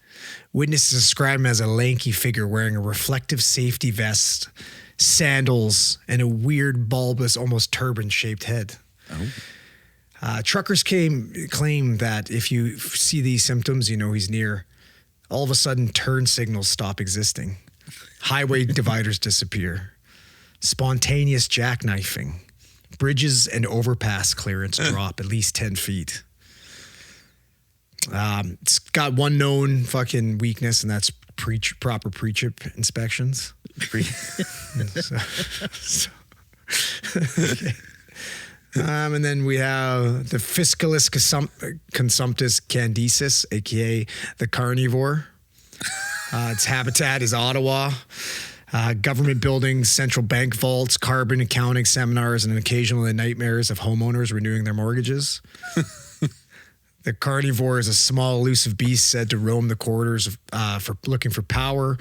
Witnesses describe him as a lanky figure wearing a reflective safety vest, sandals, and a weird, bulbous, almost turban-shaped head. Oh. Truckers claim that if you see these symptoms, you know he's near. All of a sudden, turn signals stop existing. Highway dividers disappear. Spontaneous jackknifing. Bridges and overpass clearance drop at least 10 feet. It's got one known fucking weakness, and that's proper pre-trip inspections. And then we have the Fiscalus consumptus candicis, aka the carnivore. Its habitat is Ottawa. Government buildings, central bank vaults, carbon accounting seminars, and occasionally nightmares of homeowners renewing their mortgages. The carnivore is a small, elusive beast said to roam the corridors for looking for power.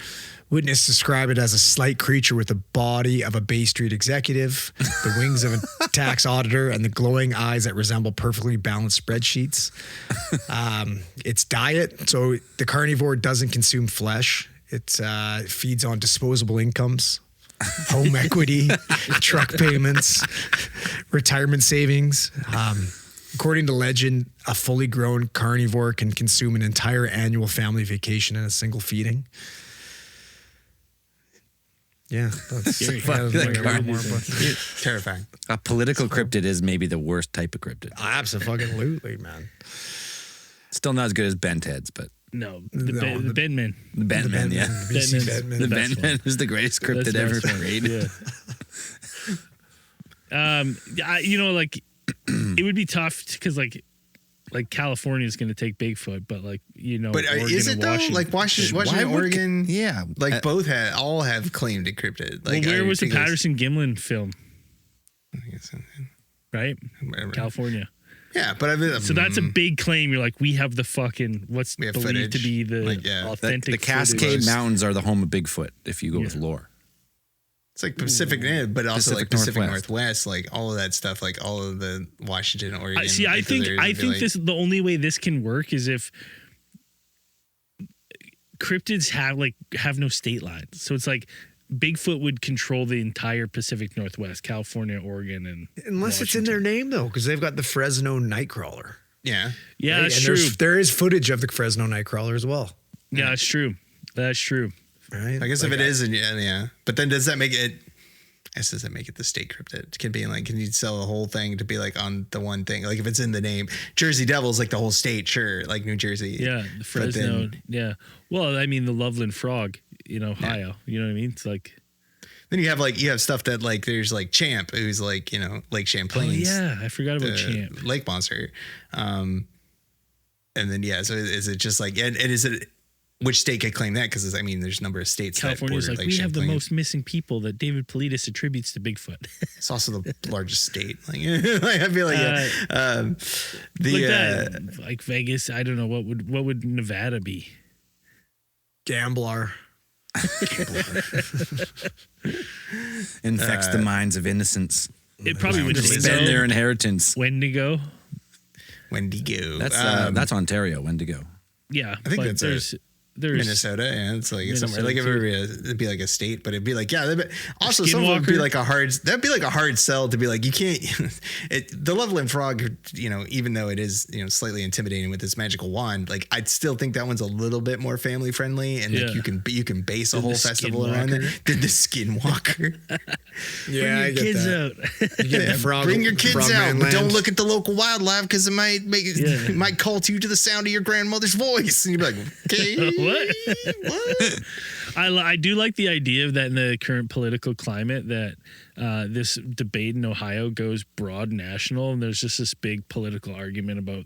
Witnesses describe it as a slight creature with the body of a Bay Street executive, the wings of a tax auditor, and the glowing eyes that resemble perfectly balanced spreadsheets. Its diet, so the carnivore doesn't consume flesh. It feeds on disposable incomes, home equity, truck payments, retirement savings. According to legend, a fully grown carnivore can consume an entire annual family vacation in a single feeding. Yeah, that's Scary. Terrifying. A political cryptid is maybe the worst type of cryptid. Absolutely, man. Still not as good as bent heads, but No, the Bedman. the Bentman, yeah. BC Bedman's The Bedman. best one. Bentman is the greatest cryptid That's the ever best one. made. Yeah. Like it would be tough because like California is going to take Bigfoot, but like But Oregon is it and though? Washington. Like Washington, Why would- Oregon, yeah. like both all have claimed to cryptid. Well, Like, where I was the think it Patterson Gimlin film? it's- Right, whatever. California. Yeah, but I mean, So that's a big claim. You're like, we have the fucking what's We have believed to footage. be the Like, yeah. authentic. The Cascade footage. Mountains are the home of Bigfoot, if you go with Yeah. lore. It's like Pacific, but also Pacific like Pacific Northwest. Northwest, like all of that stuff, like all of the Washington, Oregon. I like, think those areas I would be think like- this the only way this can work is if cryptids have no state lines. So it's like Bigfoot would control the entire Pacific Northwest, California, Oregon, and Unless it's in their name, though, because they've got the Fresno Nightcrawler. Yeah, yeah, Right? that's And true. there is footage of the Fresno Nightcrawler as well. Yeah, that's true. That's true. Right? I guess if it is, and yeah, but then does that make it? Does that make it the state cryptid? Can you sell the whole thing to be like on the one thing? Like if it's in the name, Jersey Devil's like the whole state, sure, like New Jersey. Yeah, the But Fresno. then- Yeah. Well, I mean, the Loveland Frog in Ohio. You know what I mean? It's like, Then you have stuff that like there's like Champ, who's like Lake Champlain. oh yeah, I forgot about Champ. Lake monster. And then so is it just like and is it which state could claim that? Because there's a number of states. California's that like, border we have the Champlain. most missing people that David Politis attributes to Bigfoot. It's also the largest state. Like I feel like like that, like Vegas. I don't know what would Nevada be. Gambler. Infects the minds of innocents. It probably would Spend their inheritance. Wendigo. Wendigo. That's Ontario, Wendigo. Yeah, I think but that's there's Minnesota, and it's like somewhere like if it'd be like a state, but it'd be like also some of them would be Skinwalker. like a hard sell to be like you can't. The Loveland Frog, even though it is slightly intimidating with this magical wand, like I'd still think that one's a little bit more family friendly, and like you can base a whole festival around it. Than the Skinwalker. Yeah, I Bring your get kids that. out. You get the frog, Bring your kids Frogman out, but don't land. look at the local wildlife because it might Yeah. it might call to you to the sound of your grandmother's voice, and you'd be like, okay, What? what? I do like the idea that in the current political climate that this debate in Ohio goes broad national, and there's just this big political argument about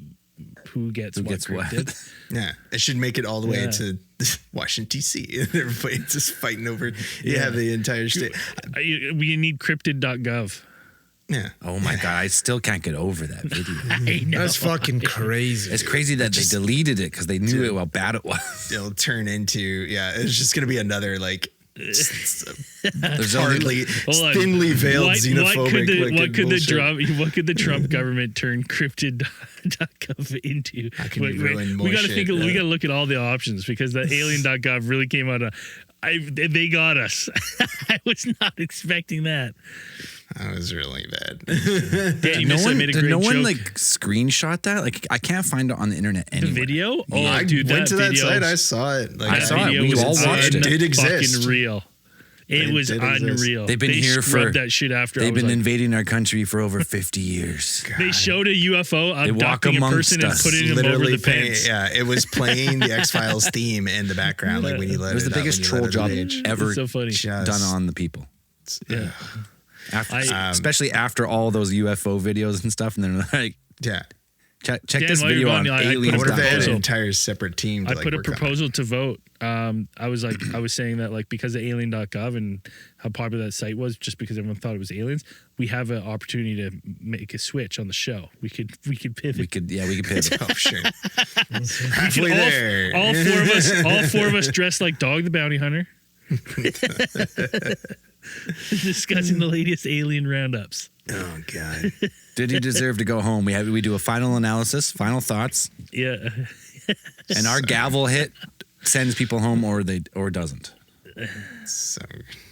who gets what cryptid. Yeah, it should make it all the way Yeah. to Washington D.C. Everybody's just fighting over. You have the entire state. We need cryptid.gov. Yeah, Oh my God, I still can't get over that video. I know. That's fucking crazy. It's crazy that they deleted it because they knew how bad it was. it'll turn into it's just gonna be another like There's hardly Hold on. thinly veiled xenophobic. What could the Trump government turn cryptid.gov into? can you ruin more we gotta shit? we gotta look at all the options because the alien.gov really came out of. They got us. I was not expecting that. That was really bad. Danny No Missa one, made a did great no one joke. like screenshot that? Like I can't find it on the internet The anywhere. video? Oh, I dude, went to that video, site. I saw it. Like, I saw it. video We was all watched it. It did exist. Fucking real. It was did exist. unreal. They've been They here scrubbed for- that shit after. They've I was been like, invading our country for over 50 years. they showed a UFO walk abducting a amongst person and us. putting him over Literally the fence. Yeah, it was playing the X-Files theme in the background, like when you let It was the up, biggest when you troll let it job age. ever It's so funny. Just- done on the people. Yeah. After, I- especially after all those UFO videos and stuff, and they're like, Yeah. Check Dan, this while you're video gone, on I put a aliens. What if they had an proposal. entire separate team? To I like put a work on it? proposal to vote. I was saying that like because of alien.gov and how popular that site was, just because everyone thought it was aliens, we have an opportunity to make a switch on the show. We could pivot. We could pivot. Oh shit! We could Halfway there. all four of us dressed like Dog the Bounty Hunter, discussing the latest alien roundups. Oh god! Did he deserve to go home? We do a final analysis, final thoughts, Yeah. and our gavel hit sends people home or doesn't. So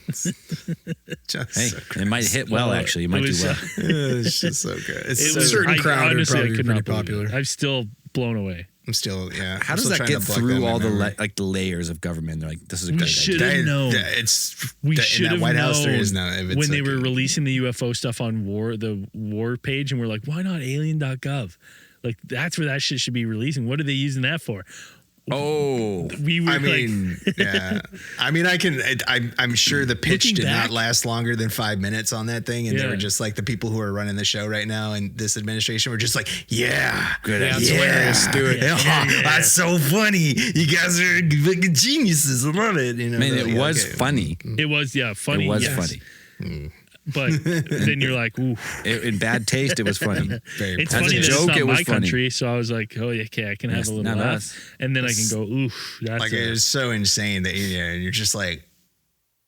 Hey, so it might hit well. Actually, it might do well. it's just so good. It's It so, was certain crowd would honestly, probably I could be not pretty believe it. popular. I'm still blown away. I'm still How I'm does still that trying get to block through that in all my memory. the layers of government? They're like, this is a We good should idea. have known. We We should should in have that White House. There known is none of it. when they were releasing the UFO stuff on the war page, and we're like, why not alien.gov? Like that's where that shit should be releasing. What are they using that for? Oh, We were I mean, yeah. I mean, I'm sure the pitch Looking did back- not last longer than 5 minutes on that thing, and they Yeah. were just like the people who are running the show right now, and this administration were just like, yeah, good Yeah, idea. it's hilarious. Do it. That's so funny. You guys are fucking geniuses. I love it. You know, I mean, like, it was okay. funny. it was funny. It was yes. funny. But then you're like, ooh. In bad taste, it was funny. Very It's As a funny that joke, it's not it was my funny. country, so I was like, oh, yeah, okay, I can have Yes, a little not laugh. us. And then I can go, oof, that's Like it was so insane that and you're just like,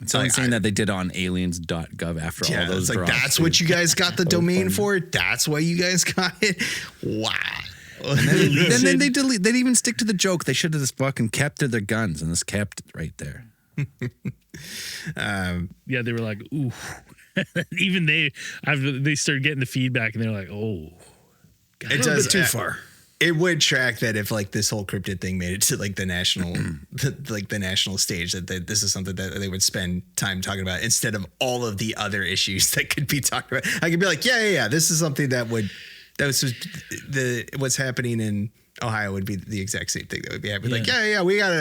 It's so Like, insane I- that they did it on aliens.gov after yeah, all those it's like drops, that's dude. what you guys got the That was domain funny. for. That's why you guys got it. Wow. And then they delete. They didn't even stick to the joke. They should have just fucking kept to their guns and just kept it right there. Yeah, they were like, ooh. Even they started getting the feedback, and they're like, oh. God. It A little does bit too far. It would track that if like this whole cryptid thing made it to like the national, the national stage, that this is something that they would spend time talking about instead of all of the other issues that could be talked about. I could be like, yeah. This is something that was what's happening in Ohio would be the exact same thing that would be happening. Like, yeah, we got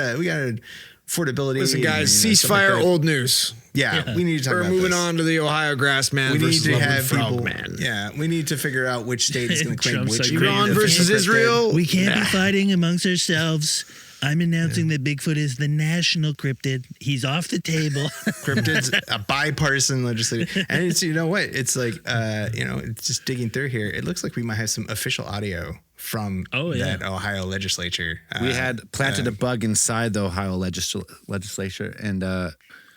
affordability. Listen, guys, and, stuff like ceasefire, that. old news. Yeah, we need to talk We're about moving this. on to the Ohio grass man We need versus to lovely have frog people. man. Yeah, we need to figure out which state is going to claim Trump's which. like, Iran Great versus cryptid. Israel. We can't be fighting amongst ourselves. I'm announcing that Bigfoot is the national cryptid. He's off the table. Cryptids, a bipartisan legislative, and it's what it's like. It's just digging through here. It looks like we might have some official audio from that Ohio legislature. We had planted a bug inside the Ohio legislature, and I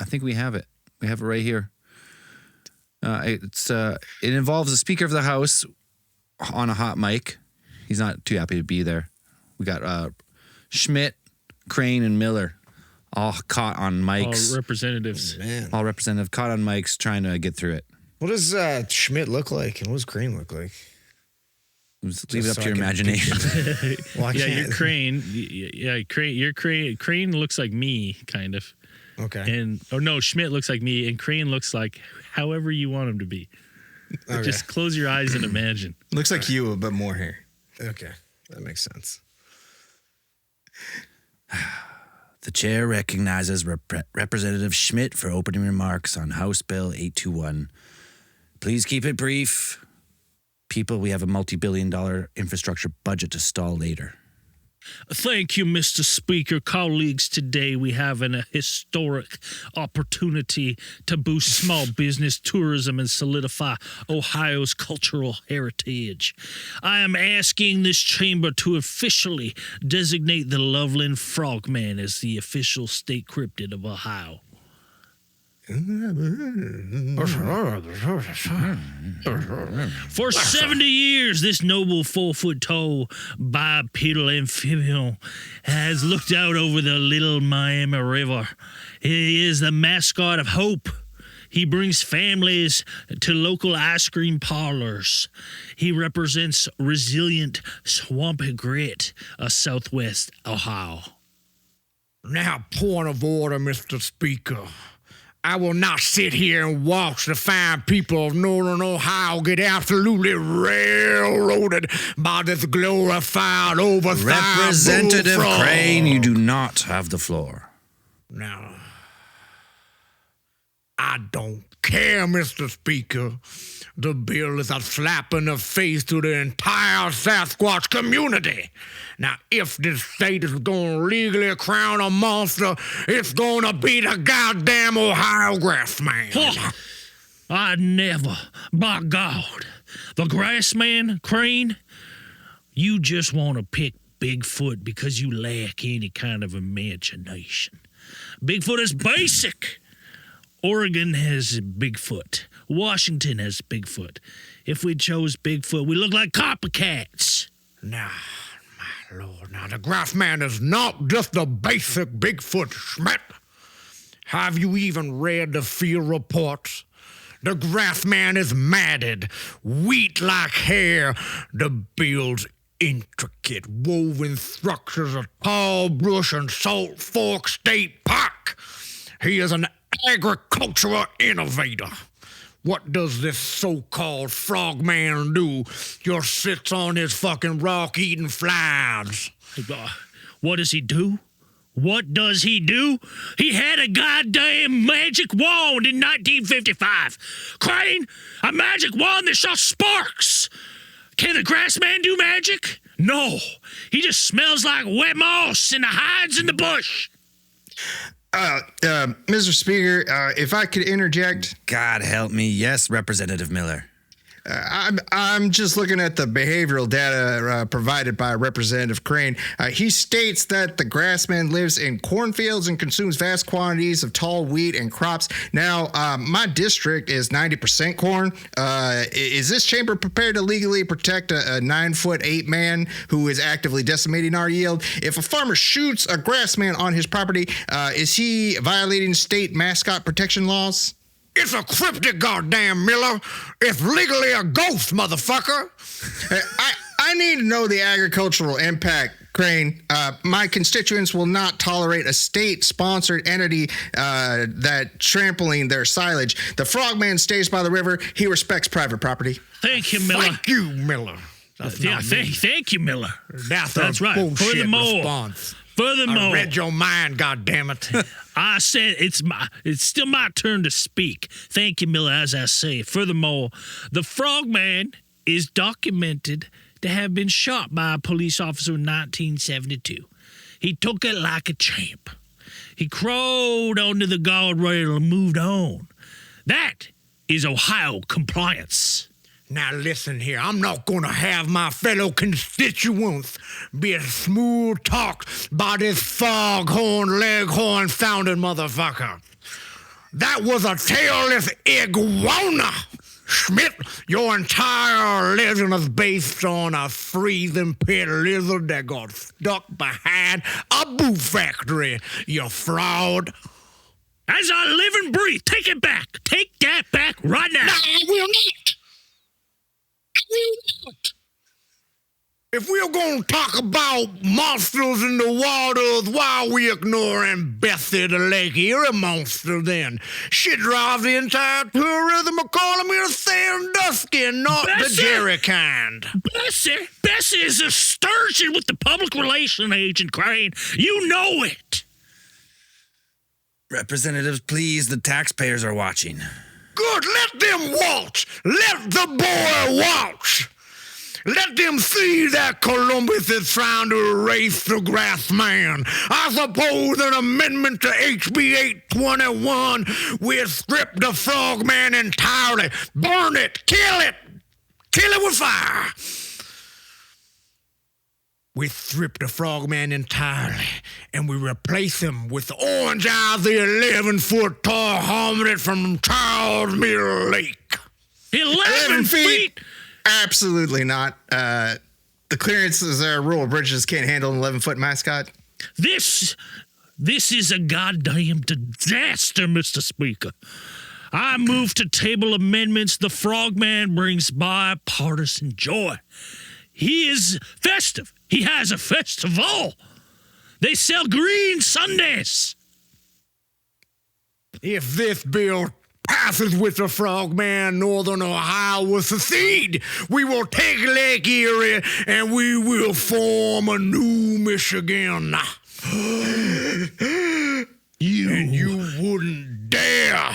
think we have it. We have it right here. It involves the Speaker of the House on a hot mic. He's not too happy to be there. We got Schmidt, Crane, and Miller all caught on mics. All representatives. Man, All representative caught on mics trying to get through it. what does Schmidt look like, and what does Crane look like? Just leave it up so to I your can imagination. Well, I Yeah, can't. your crane. Yeah, crane. Your crane. Crane looks like me, kind of. Okay. And Schmidt looks like me, and Crane looks like however you want him to be. Okay. Just close your eyes and imagine. looks like you, but more hair. Okay, that makes sense. The chair recognizes Representative Schmidt for opening remarks on House Bill 821. Please keep it brief. People, we have a multi-billion-dollar infrastructure budget to stall later. Thank you, Mr. Speaker. Colleagues, today we have a historic opportunity to boost small business, tourism, and solidify Ohio's cultural heritage. I am asking this chamber to officially designate the Loveland Frogman as the official state cryptid of Ohio. For 70 years, this noble 4-foot-tall bipedal amphibian has looked out over the Little Miami River. He is the mascot of hope. He brings families to local ice cream parlors. He represents resilient, swampy grit of Southwest Ohio. Now, point of order, Mr. Speaker. I will not sit here and watch the fine people of Northern Ohio get absolutely railroaded by this glorified, overthrown Representative bullfrog. Crane, you do not have the floor. Now, I don't care, Mr. Speaker. The bill is a slap in the face to the entire Sasquatch community. Now, if this state is going to legally crown a monster, it's going to be the goddamn Ohio Grassman. I never. By God. The Grassman, Crane, you just want to pick Bigfoot because you lack any kind of imagination. Bigfoot is basic. Oregon has Bigfoot. Washington has Bigfoot. If we chose Bigfoot, we look like copycats. Now, my lord, now the Grassman is not just a basic Bigfoot, Schmidt. Have you even read the field reports? The Grassman is matted, wheat-like hair, the build's intricate woven structures of tall brush and Salt Fork State Park. He is an agricultural innovator. What does this so-called frogman do? Just sits on his fucking rock eating flies. What does he do? What does he do? He had a goddamn magic wand in 1955. Crane, a magic wand that shot sparks. Can the Grassman do magic? No. He just smells like wet moss and hides in the bush. Mr. Speaker, if I could interject. God help me. Yes, Representative Miller. I'm just looking at the behavioral data provided by Representative Crane. He states that the Grassman lives in cornfields and consumes vast quantities of tall wheat and crops. Now, my district is 90% corn. Is this chamber prepared to legally protect a 9'8" man who is actively decimating our yield? If a farmer shoots a Grassman on his property, is he violating state mascot protection laws? It's a cryptid, goddamn Miller. It's legally a ghost, motherfucker. I need to know the agricultural impact, Crane. My constituents will not tolerate a state-sponsored entity that trampling their silage. The frogman stays by the river. He respects private property. Thank you, Miller. Thank you, Miller. Thank you, Miller. That's right. Bullshit Furthermore, response. Furthermore, I read your mind, goddammit. I said it's still my turn to speak. Thank you, Miller, as I say. Furthermore, the frogman is documented to have been shot by a police officer in 1972. He took it like a champ. He crawled onto the guardrail and moved on. That is Ohio compliance. Now listen here, I'm not gonna have my fellow constituents be smooth talked by this foghorn leghorn founding motherfucker. That was a tailless iguana. Schmidt, your entire legend is based on a freezing pit lizard that got stuck behind a boot factory, you fraud. As I live and breathe, take it back. Take that back right now. No, I will not. If we're going to talk about monsters in the waters, why are we ignoring Bessie the Lake Erie monster then? She drives the entire tourism economy of Sandusky, not the Jerry kind. Bessie is a sturgeon with the public relation agent, Crane. You know it. Representatives, please, the taxpayers are watching. Good, let them watch. Let the boy watch. Let them see that Columbus is trying to erase the Grassman. I suppose an amendment to HB 821 will strip the frogman entirely. Burn it, kill it with fire. We strip the frogman entirely, and we replace him with the Orange Eyes, the 11-foot tall hominid from Charles Mill Lake. 11 feet? Absolutely not. The clearances rule bridges can't handle an 11-foot mascot. This is a goddamn disaster, Mr. Speaker. I move to table amendments. The frogman brings bipartisan joy. He is festive. He has a festival. They sell green sundaes. If this bill passes with the frogman, Northern Ohio will secede. We will take Lake Erie and we will form a new Michigan. You wouldn't dare.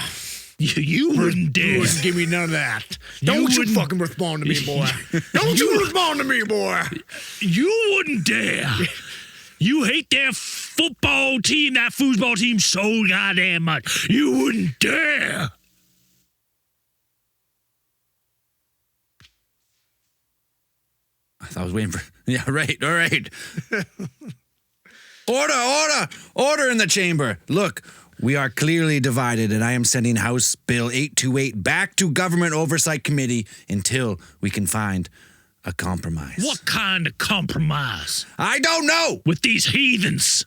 You wouldn't dare. You wouldn't give me none of that. Don't you wouldn't- fucking respond to me, boy. Don't you respond to me, boy. You wouldn't dare. You hate that football team, that foosball team so goddamn much. You wouldn't dare. I was waiting for. Yeah, right. All right. Order in the chamber. Look, we are clearly divided, and I am sending House Bill 828 back to Government Oversight Committee until we can find a compromise. What kind of compromise I don't know. with these heathens?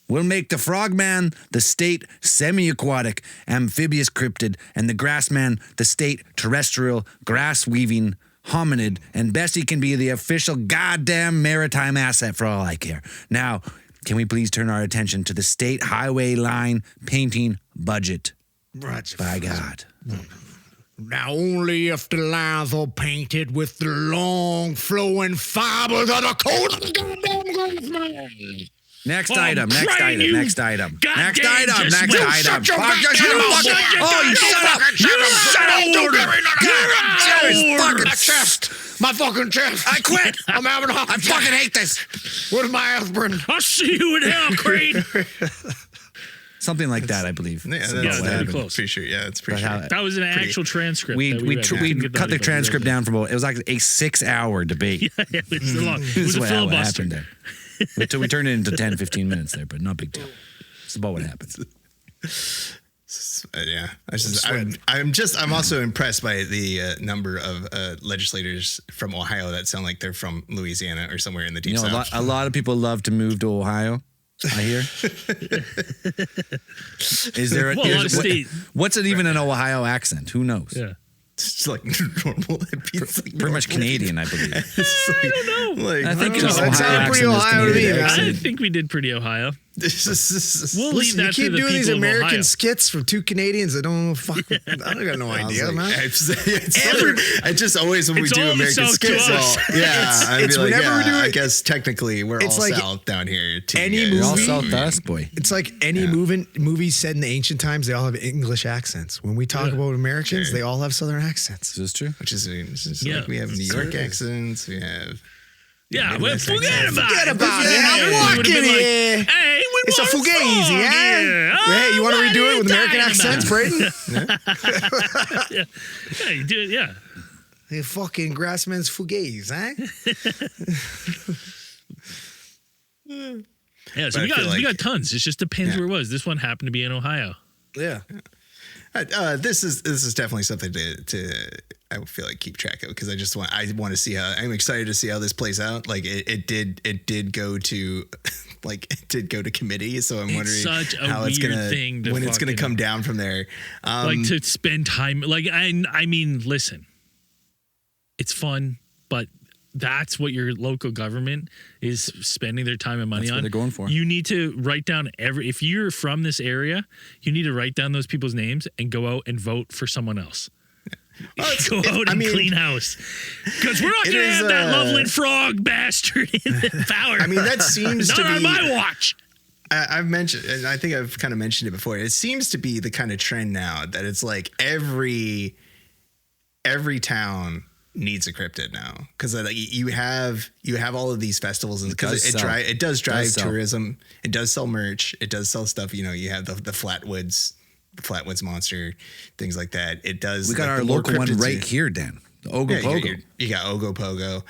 We'll make the frogman the state semi-aquatic amphibious cryptid, and the grassman the state terrestrial grass-weaving hominid, and Bessie can be the official goddamn maritime asset for all I care. Now, can we please turn our attention to the state highway line painting budget? By God. Now, only if the lines are painted with the long flowing fibers of the coat of the goddamn grassman. Next Oh, item. goddamn Fuck, you you shut your shut goddamn up. My chest. My fucking chest. I quit. I'm having a hot I fucking hate this. Where's my aspirin? I'll see you in hell, Crane. Something like that, I believe. Yeah, That's that's what pretty happened. close. Pretty sure. Yeah, it's pretty But sure. how- That was an actual transcript. We that we read. tr- I we couldn't get cut the that transcript down from it was like a 6-hour debate. It was a long. It This was is a what filibuster. happened there. We turned it into 10-15 minutes there, but not big deal. It's about what happened. Yeah, I'm also impressed by the number of legislators from Ohio that sound like they're from Louisiana or somewhere in the deep You know, south. a lot of people love to move to Ohio. I hear. Is there? Well, a lot of state- What's it even an Ohio accent? Who knows? Yeah. It's like normal. It's like Pretty much normal. Canadian, I believe. I don't know. Like, I think don't it's know. Ohio That sounded pretty accent is Ohio to me, Canadian man. I accent. think we did pretty Ohio. We'll leave Listen, you that to keep the doing these people of American Ohio. skits from two Canadians that don't know fuck. I don't got no idea, man. I just always when we It's do all the American South to skits, us. I'd it's be like, whenever we do I it- guess technically we're it's all like south down here. Too, any guys. You're all movie- South Us, boy. It's like any movies set in the ancient times, they all have English accents. When we talk about Americans, they all have Southern accents. Is this true? Which is Yeah. like we have New York accents, we have Yeah, well, Midwest forget accents. about Forget it. about it. Yeah, I'm we would've walking been like, here. Hey, we It's a want fugazi, frog huh? here. Hey, you want to what redo are it you with American talking accents, about? Braden? Yeah, you do it. Yeah. The fucking grassman's fugazi, huh? Yeah, so But we I feel got like- tons. It just depends where it was. This one happened to be in Ohio. Yeah. This is definitely something to I feel like keep track of because I want to see how I'm excited to see how this plays out. Like it did go to committee, so I'm wondering such a how it's weird gonna thing to when it's gonna fucking- come down from there. Like to spend time. Like I mean, listen, it's fun, but that's what your local government is spending their time and money That's what on. they're going for. You need to write down if you're from this area, you need to write down those people's names and go out and vote for someone else. Go out and clean house. Because we're not it going to is, have that Loveland frog bastard in power. I mean, that seems not to on be- my watch. I've mentioned, and I think I've kind of mentioned it before. It seems to be the kind of trend now that it's like every town needs a cryptid now because like you have all of these festivals and because it does drive tourism. It does sell merch. It does sell stuff. You know, you have the Flatwoods monster, things like that. It does. We got like, our the more local one cryptids right here, Dan. The Ogopogo. you got Ogopogo.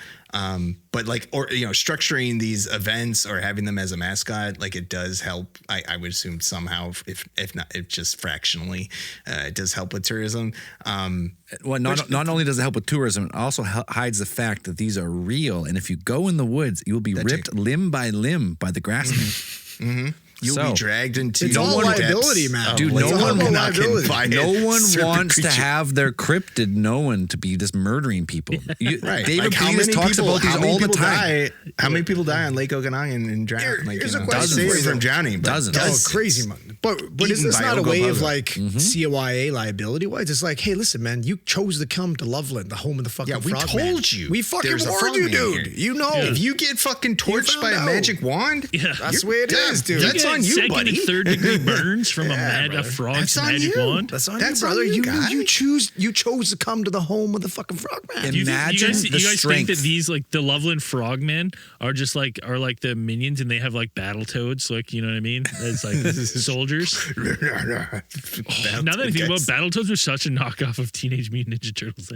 But like, or, you know, structuring these events or having them as a mascot, like it does help. I would assume somehow, if not, if just fractionally, it does help with tourism. Well, not only does it help with tourism, it also hides the fact that these are real. And if you go in the woods, you will be ripped limb by limb by the grassman. You'll be dragged into It's all liability, man. Dude, It's no all one- liability. No one wants to have their cryptid known to be just murdering people. Right. David Like, how Peters many talks people- about these how many all the people time. How many people die on Lake Okanagan and drown? Like, Here's you a know, question saved for you, from though. drowning. But Dozens. dozens. Oh, crazy, man. But is Eaten this by not a way of Ogopogo. like CYA liability wise? It's like, hey, listen, man, you chose to come to Loveland, the home of the fucking Yeah, we frog told man. you. We fucking There's a warned you, frog man dude. here. You know. If you get fucking torched found by a out. magic wand, Yeah. That's the way it is, dude. That's on you, second buddy. and third degree burns from a frog's That's on magic you. wand? That's on That's you, brother. on you, guy. You chose to come to the home of the fucking frogman. Do you Imagine think, the you guys strength. think that these like the Loveland Frogmen are just like the minions and they have like battle toads, like you know what I mean? It's like soldiers. Now that I think about it, Battletoads were such a knockoff of Teenage Mutant Ninja Turtles.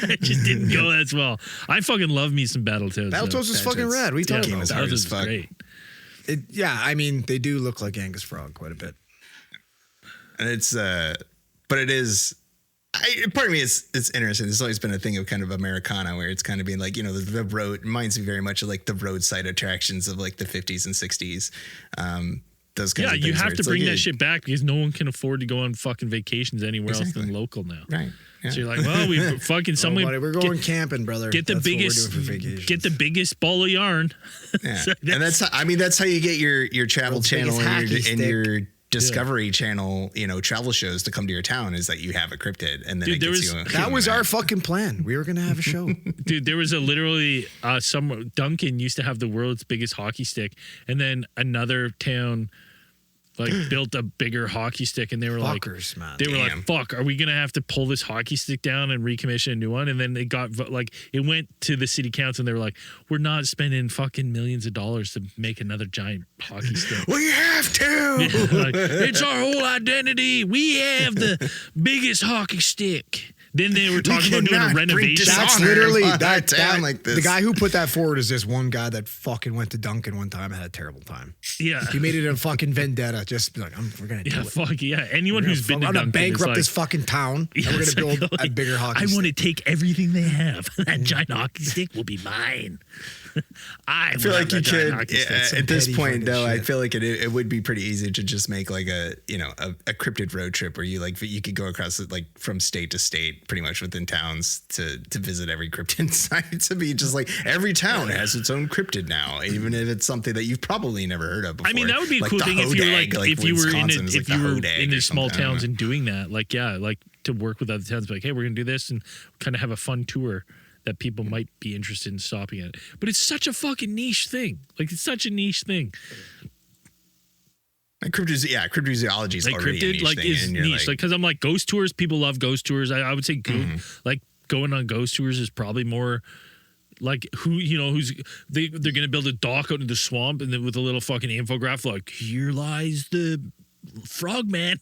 It just didn't go as well. I fucking love me some Battletoads. though. Battletoads is fucking rad. What are you Yeah, talking about? hard Battletoads as is fuck. great. I mean, they do look like Angus Frog quite a bit. And it's but it is part of me it's interesting. There's always been a thing of kind of Americana where it's kind of being like, you know, the road reminds me very much of like the roadside attractions of like the 50s and 60s. Those kinds of You things have where to it's bring like, that shit back because no one can afford to go on fucking vacations anywhere else than local now. Right. Yeah. So you're like, well, we fucking Buddy, somebody we're going camping, brother. get the That's what we're biggest doing for vacations. get the biggest ball of yarn. Yeah. And that's how you get your travel World's channel biggest and hockey your Discovery Channel, you know, travel shows to come to your town is that you have a cryptid, and then Dude, it there gets was- you. That was our fucking plan. We were gonna have a show. Dude, there was a literally Duncan used to have the world's biggest hockey stick, and then another town like built a bigger hockey stick, and they were Fuckers, man. they were Damn. like, "Fuck, are we gonna have to pull this hockey stick down and recommission a new one?" And then they got like it went to the city council, and they were like, "We're not spending fucking millions of dollars to make another giant hockey stick." We have to. Like, it's our whole identity. We have the biggest hockey stick. Then they were talking about doing a cannot bring renovation. dishonor That's literally in my that town like this. The guy who put that forward is this one guy that fucking went to Duncan one time and had a terrible time. Yeah. He made it a fucking vendetta. Just be like, we're gonna do Yeah, it. fuck yeah. Anyone who's been to I'm gonna Duncan is bankrupt like, this fucking town. Yeah, and we're it's gonna build like, a bigger hockey I stick. want to take everything they have. That giant hockey stick will be mine. I feel like you could at this petty point fucking though. I shit. feel like it would be pretty easy to just make like a cryptid road trip where you could go across it like from state to state, pretty much within towns to visit every cryptid site. To be just like every town has its own cryptid now, even if it's something that you've probably never heard of before. I mean, that would be a Like cool the thing if you were hodag, like if you were in Wisconsin is if like you the were hodag in or the small something. I don't towns know. and doing that. Like like to work with other towns, like, hey, we're gonna do this and kind of have a fun tour that people might be interested in stopping at. But it's such a fucking niche thing. Like it's such a niche thing. Like cryptozoology is Like already a cryptid niche like thing, is and you're niche. Like because I'm like ghost tours. People love ghost tours. I would say like going on ghost tours is probably more. Like who's they're gonna build a dock out in the swamp and then with a little fucking infograph like here lies the frogman.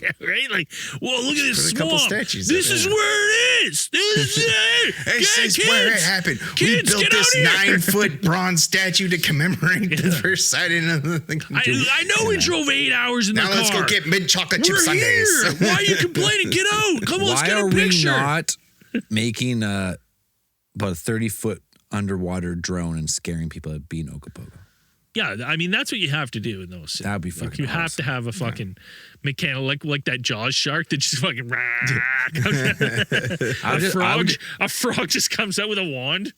Yeah, right? Like, whoa, look at this put a couple swamp. statues This up, is yeah. where it is. This is it. This is kids, where it happened. Kids, We built get this out here. 9-foot bronze statue to commemorate the first sighting of the thing. I know we drove 8 hours in Now the car. let's go get mint chocolate chip We're sundaes. here. Why are you complaining? Get out. Come on, let's Why get are a picture. we not making about a 30-foot underwater drone and scaring people at being Ogopogo? Yeah, I mean that's what you have to do in those. That'd be Like, fucking you have to awesome. have a fucking mechanical like that Jaws shark that just fucking a frog just comes out with a wand.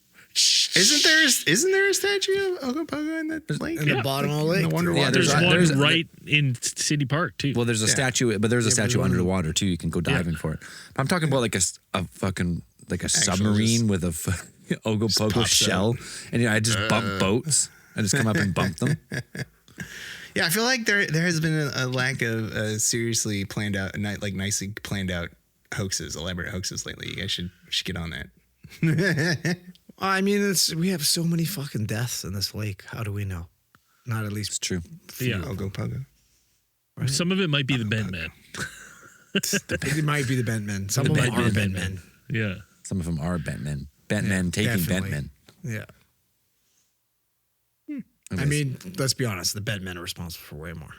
Isn't there a statue of Ogopogo in that lake? in the bottom of the lake. The wonder Yeah, water. There's There's one a- right in City Park too. Well, there's a statue, but there's a statue but under the water too. You can go diving for it. But I'm talking about like a fucking like a submarine with a Ogopogo pops shell, and I just bump boats. I just come up and bump them. Yeah, I feel like there has been a lack of seriously planned out, nicely planned out hoaxes, elaborate hoaxes lately. You guys should get on that. I mean, we have so many fucking deaths in this lake. How do we know? Not at least It's true. yeah, Ogopogo. some of it might be the bent man. it might be the bent men. Some of them might be are the bent bent men. Yeah. Some of them are bent men. Bent men taking definitely. bent men. Yeah. I mean, let's be honest. The bent men are responsible for way more.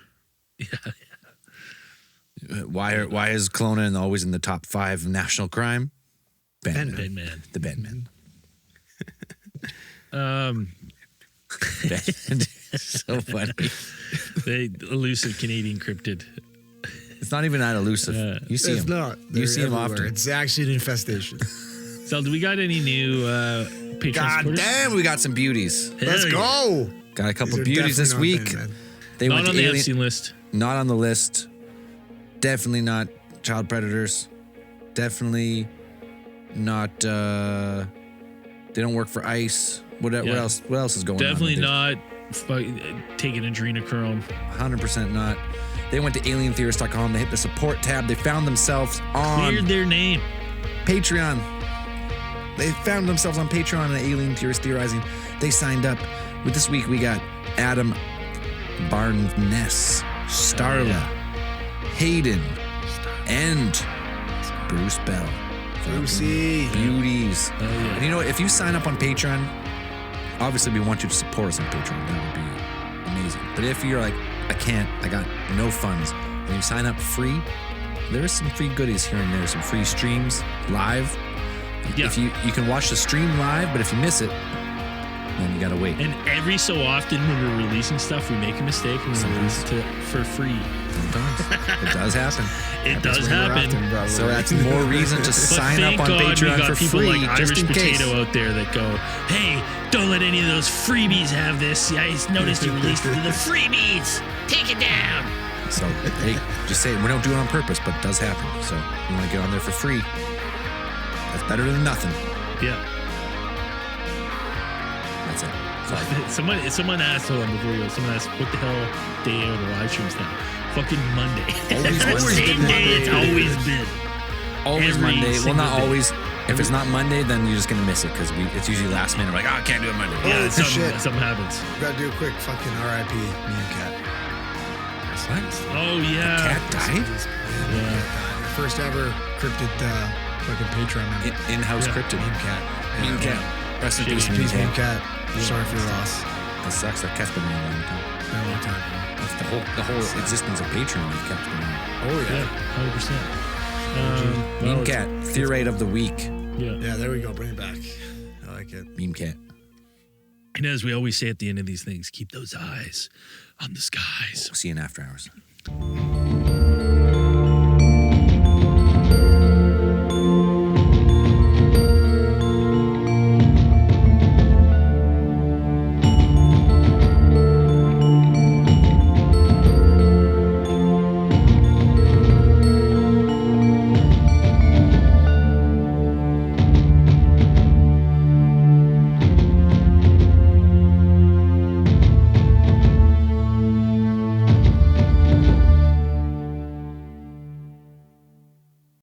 Why is Kelowna always in the top 5 national crime? Bent men. Bent man. The bent men. So funny. The elusive Canadian cryptid. It's not even that elusive. You see It's them. not. You They're see them everywhere. often. It's actually an infestation. So, do we got any new Patreon God supporters? damn, we got some beauties. Let's Hell yeah. go. Got a couple These are beauties this definitely not week. bent men. They Not went on to the alien- Epstein list. Not on the list. Definitely not child predators. Definitely not. They don't work for ICE. What Yeah. else? What else is going Definitely on? not taking adrenochrome. 100% not. They went to alientheorist.com. They hit the support tab. They found themselves on Cleared their name. Patreon. They found themselves on Patreon and Alien Theorist Theorizing. They signed up. With this week, we got Adam Barnes, Starla, Hayden, and Bruce Bell. Brucey. Beauties. Oh, yeah. And you know what? If you sign up on Patreon, obviously we want you to support us on Patreon. That would be amazing. But if you're like, I can't, I got no funds, and you sign up free, there's some free goodies here and there, some free streams live. Yeah. If you can watch the stream live, but if you miss it, then you gotta wait. And every so often when we're releasing stuff, we make a mistake and we release it for free. Sometimes it does happen. It does happen. So that's more reason to But sign thank up on God Patreon we got for people free, like just Irish in case. Potato out there that go, hey, don't let any of those freebies have this. I noticed you released the freebies. Take it down. So hey, just say it. We don't do it on purpose, but it does happen. So you want to get on there for free. That's better than nothing. Yeah. That's it. Someone asked, hold on, before we go, someone asked, what the hell day are the live streams now? Fucking Monday. Always That's the same Monday. day it's always been. Always Every Monday. Well, single not day. always. If it's not Monday, then you're just gonna miss it because it's usually last minute. We're like, oh, I can't do it Monday. Yeah, Oh, shit. something happens. Gotta do a quick fucking RIP meme cat. What? Oh, yeah. Cat died? Our first ever cryptid fucking Patreon member. In-house Yeah. cryptid. Meme cat. Meme cat. Rest in Shitty. peace, Please, meme meme cat. cat. Sorry for your loss. That sucks. That cat's been around a long time. Been a long time. That's the whole existence of Patreon. That cat's been around. Oh Yeah, 100%. Meme cat. Theorite of the week. Yeah. Yeah, there we go. Bring it back. I like it. Meme cat. And as we always say at the end of these things, keep those eyes on the skies. See you in after hours.